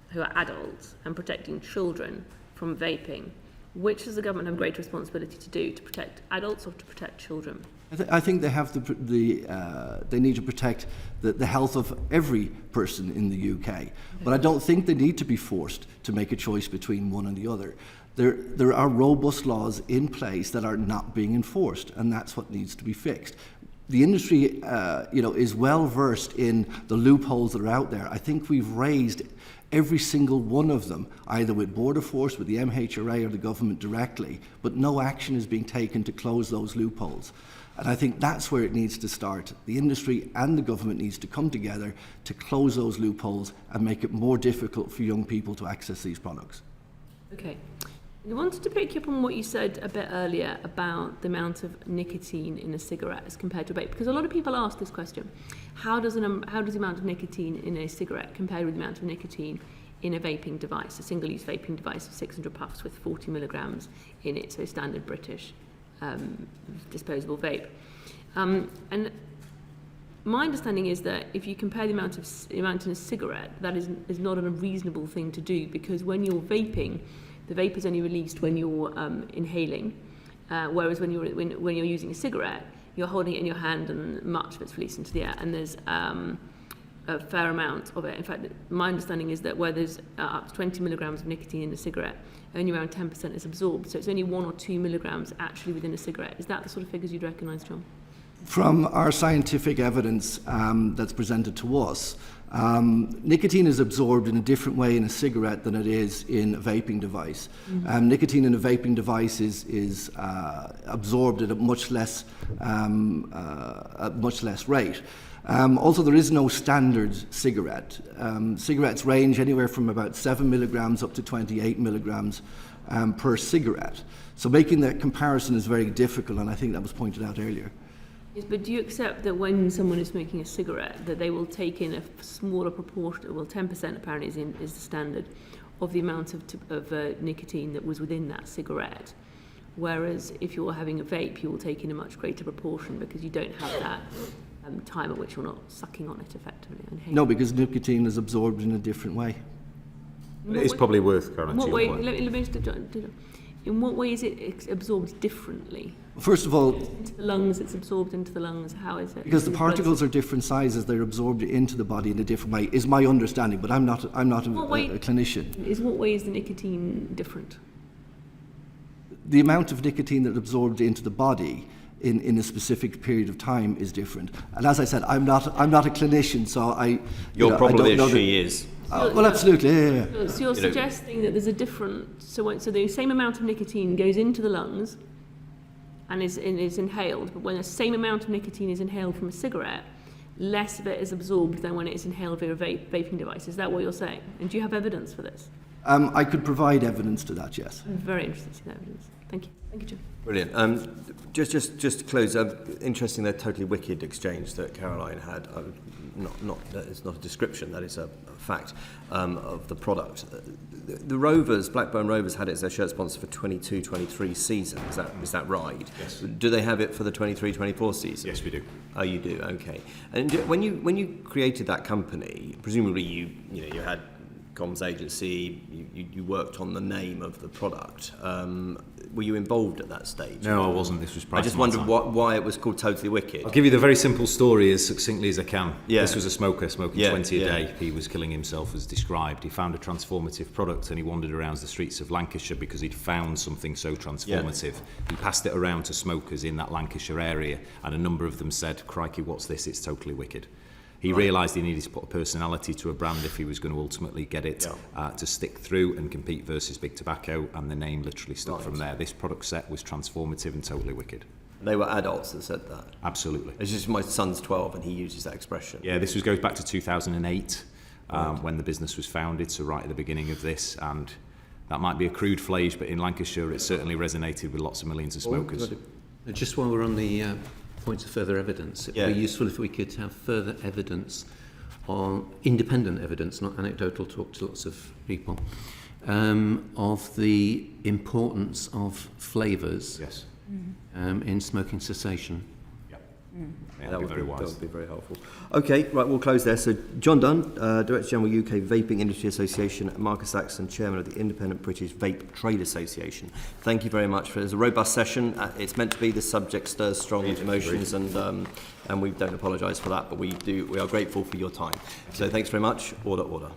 who are adults and protecting children from vaping, which does the government have greater responsibility to do, to protect adults or to protect children?
I think they have they need to protect the health of every person in the UK, but I don't think they need to be forced to make a choice between one and the other. There are robust laws in place that are not being enforced, and that's what needs to be fixed. The industry, is well versed in the loopholes that are out there. I think we've raised every single one of them, either with Border Force, with the MHRA or the government directly, but no action is being taken to close those loopholes. And I think that's where it needs to start. The industry and the government needs to come together to close those loopholes and make it more difficult for young people to access these products.
Okay. I wanted to pick up on what you said a bit earlier about the amount of nicotine in a cigarette as compared to a vape, because a lot of people ask this question: how does the amount of nicotine in a cigarette compare with the amount of nicotine in a vaping device, a single-use vaping device of 600 puffs with 40 milligrams in it, so standard British disposable vape? And my understanding is that if you compare the amount in a cigarette, that is not a reasonable thing to do, because when you're vaping, the vape is only released when you're inhaling, whereas when you're using a cigarette, you're holding it in your hand and much of it's released into the air, and there's a fair amount of it. In fact, my understanding is that where there's up to 20 milligrams of nicotine in a cigarette, only around 10% is absorbed, so it's only 1 or 2 milligrams actually within a cigarette. Is that the sort of figures you'd recognise, John?
From our scientific evidence that's presented to us, nicotine is absorbed in a different way in a cigarette than it is in a vaping device. Mm-hmm. Nicotine in a vaping device is absorbed at a much less rate. Also, there is no standard cigarette. Cigarettes range anywhere from about 7 milligrams up to 28 milligrams per cigarette. So making that comparison is very difficult, and I think that was pointed out earlier.
Yes, but do you accept that when someone is smoking a cigarette, that they will take in a smaller proportion, well, 10% apparently is the standard, of the amount of nicotine that was within that cigarette? Whereas if you're having a vape, you will take in a much greater proportion because you don't have that time at which you're not sucking on it effectively.
No, because nicotine is absorbed in a different way.
It's probably worth
in what way is it absorbed differently?
First of all,
into the lungs, it's absorbed into the lungs. How is it?
Because the particles are different sizes, they're absorbed into the body in a different way, is my understanding, but I'm not a clinician.
What way is the nicotine different?
The amount of nicotine that's absorbed into the body in a specific period of time is different. And as I said, I'm not a clinician, so
Your problem
I don't
is she is.
Well, absolutely, yeah.
So you're suggesting that there's a different... So the same amount of nicotine goes into the lungs and is inhaled, but when the same amount of nicotine is inhaled from a cigarette, less of it is absorbed than when it is inhaled via a vaping device. Is that what you're saying? And do you have evidence for this?
I could provide evidence to that, yes.
I'm very interested in that evidence. Thank you. Thank you, Jim.
Brilliant. Just to close, interesting that totally wicked exchange that Caroline had. It's not a description, that is a fact of the product. The Rovers, Blackburn Rovers, had it as their shirt sponsor for 22-23 season. Is that right?
Yes.
Do they have it for the 23-24 season?
Yes, we do.
Oh, you do. Okay. And when you created that company, presumably you had comms agency, you worked on the name of the product. Were you involved at that stage?
No, I wasn't. This was prior
I just wondered why it was called Totally Wicked.
I'll give you the very simple story as succinctly as I can.
Yeah.
This was a smoker smoking 20 a day. He was killing himself as described. He found a transformative product and he wandered around the streets of Lancashire because he'd found something so transformative. He passed it around to smokers in that Lancashire area and a number of them said, "Crikey, what's this? It's totally wicked." He realised he needed to put a personality to a brand if he was going to ultimately get it to stick through and compete versus big tobacco, and the name literally stuck from there. This product set was transformative and totally wicked.
They were adults that said that.
Absolutely.
It's just my son's 12 and he uses that expression.
Yeah, this goes back to 2008 when the business was founded, so right at the beginning of this, and that might be a crude phrase, but in Lancashire it certainly resonated with lots of millions of smokers.
Just while we're on the points of further evidence, it would be useful if we could have further evidence, on independent evidence, not anecdotal talk to lots of people, of the importance of flavours
Yes.
in smoking cessation.
Yeah, that would be very wise.
That would be very helpful. Okay, right, we'll close there. So John Dunn, Director General UK Vaping Industry Association, and Marcus Saxon, Chairman of the Independent British Vape Trade Association. Thank you very much. It was a robust session. It's meant to be. This subject stirs strong emotions, and we don't apologise for that, but we are grateful for your time. So thanks very much. Order, order.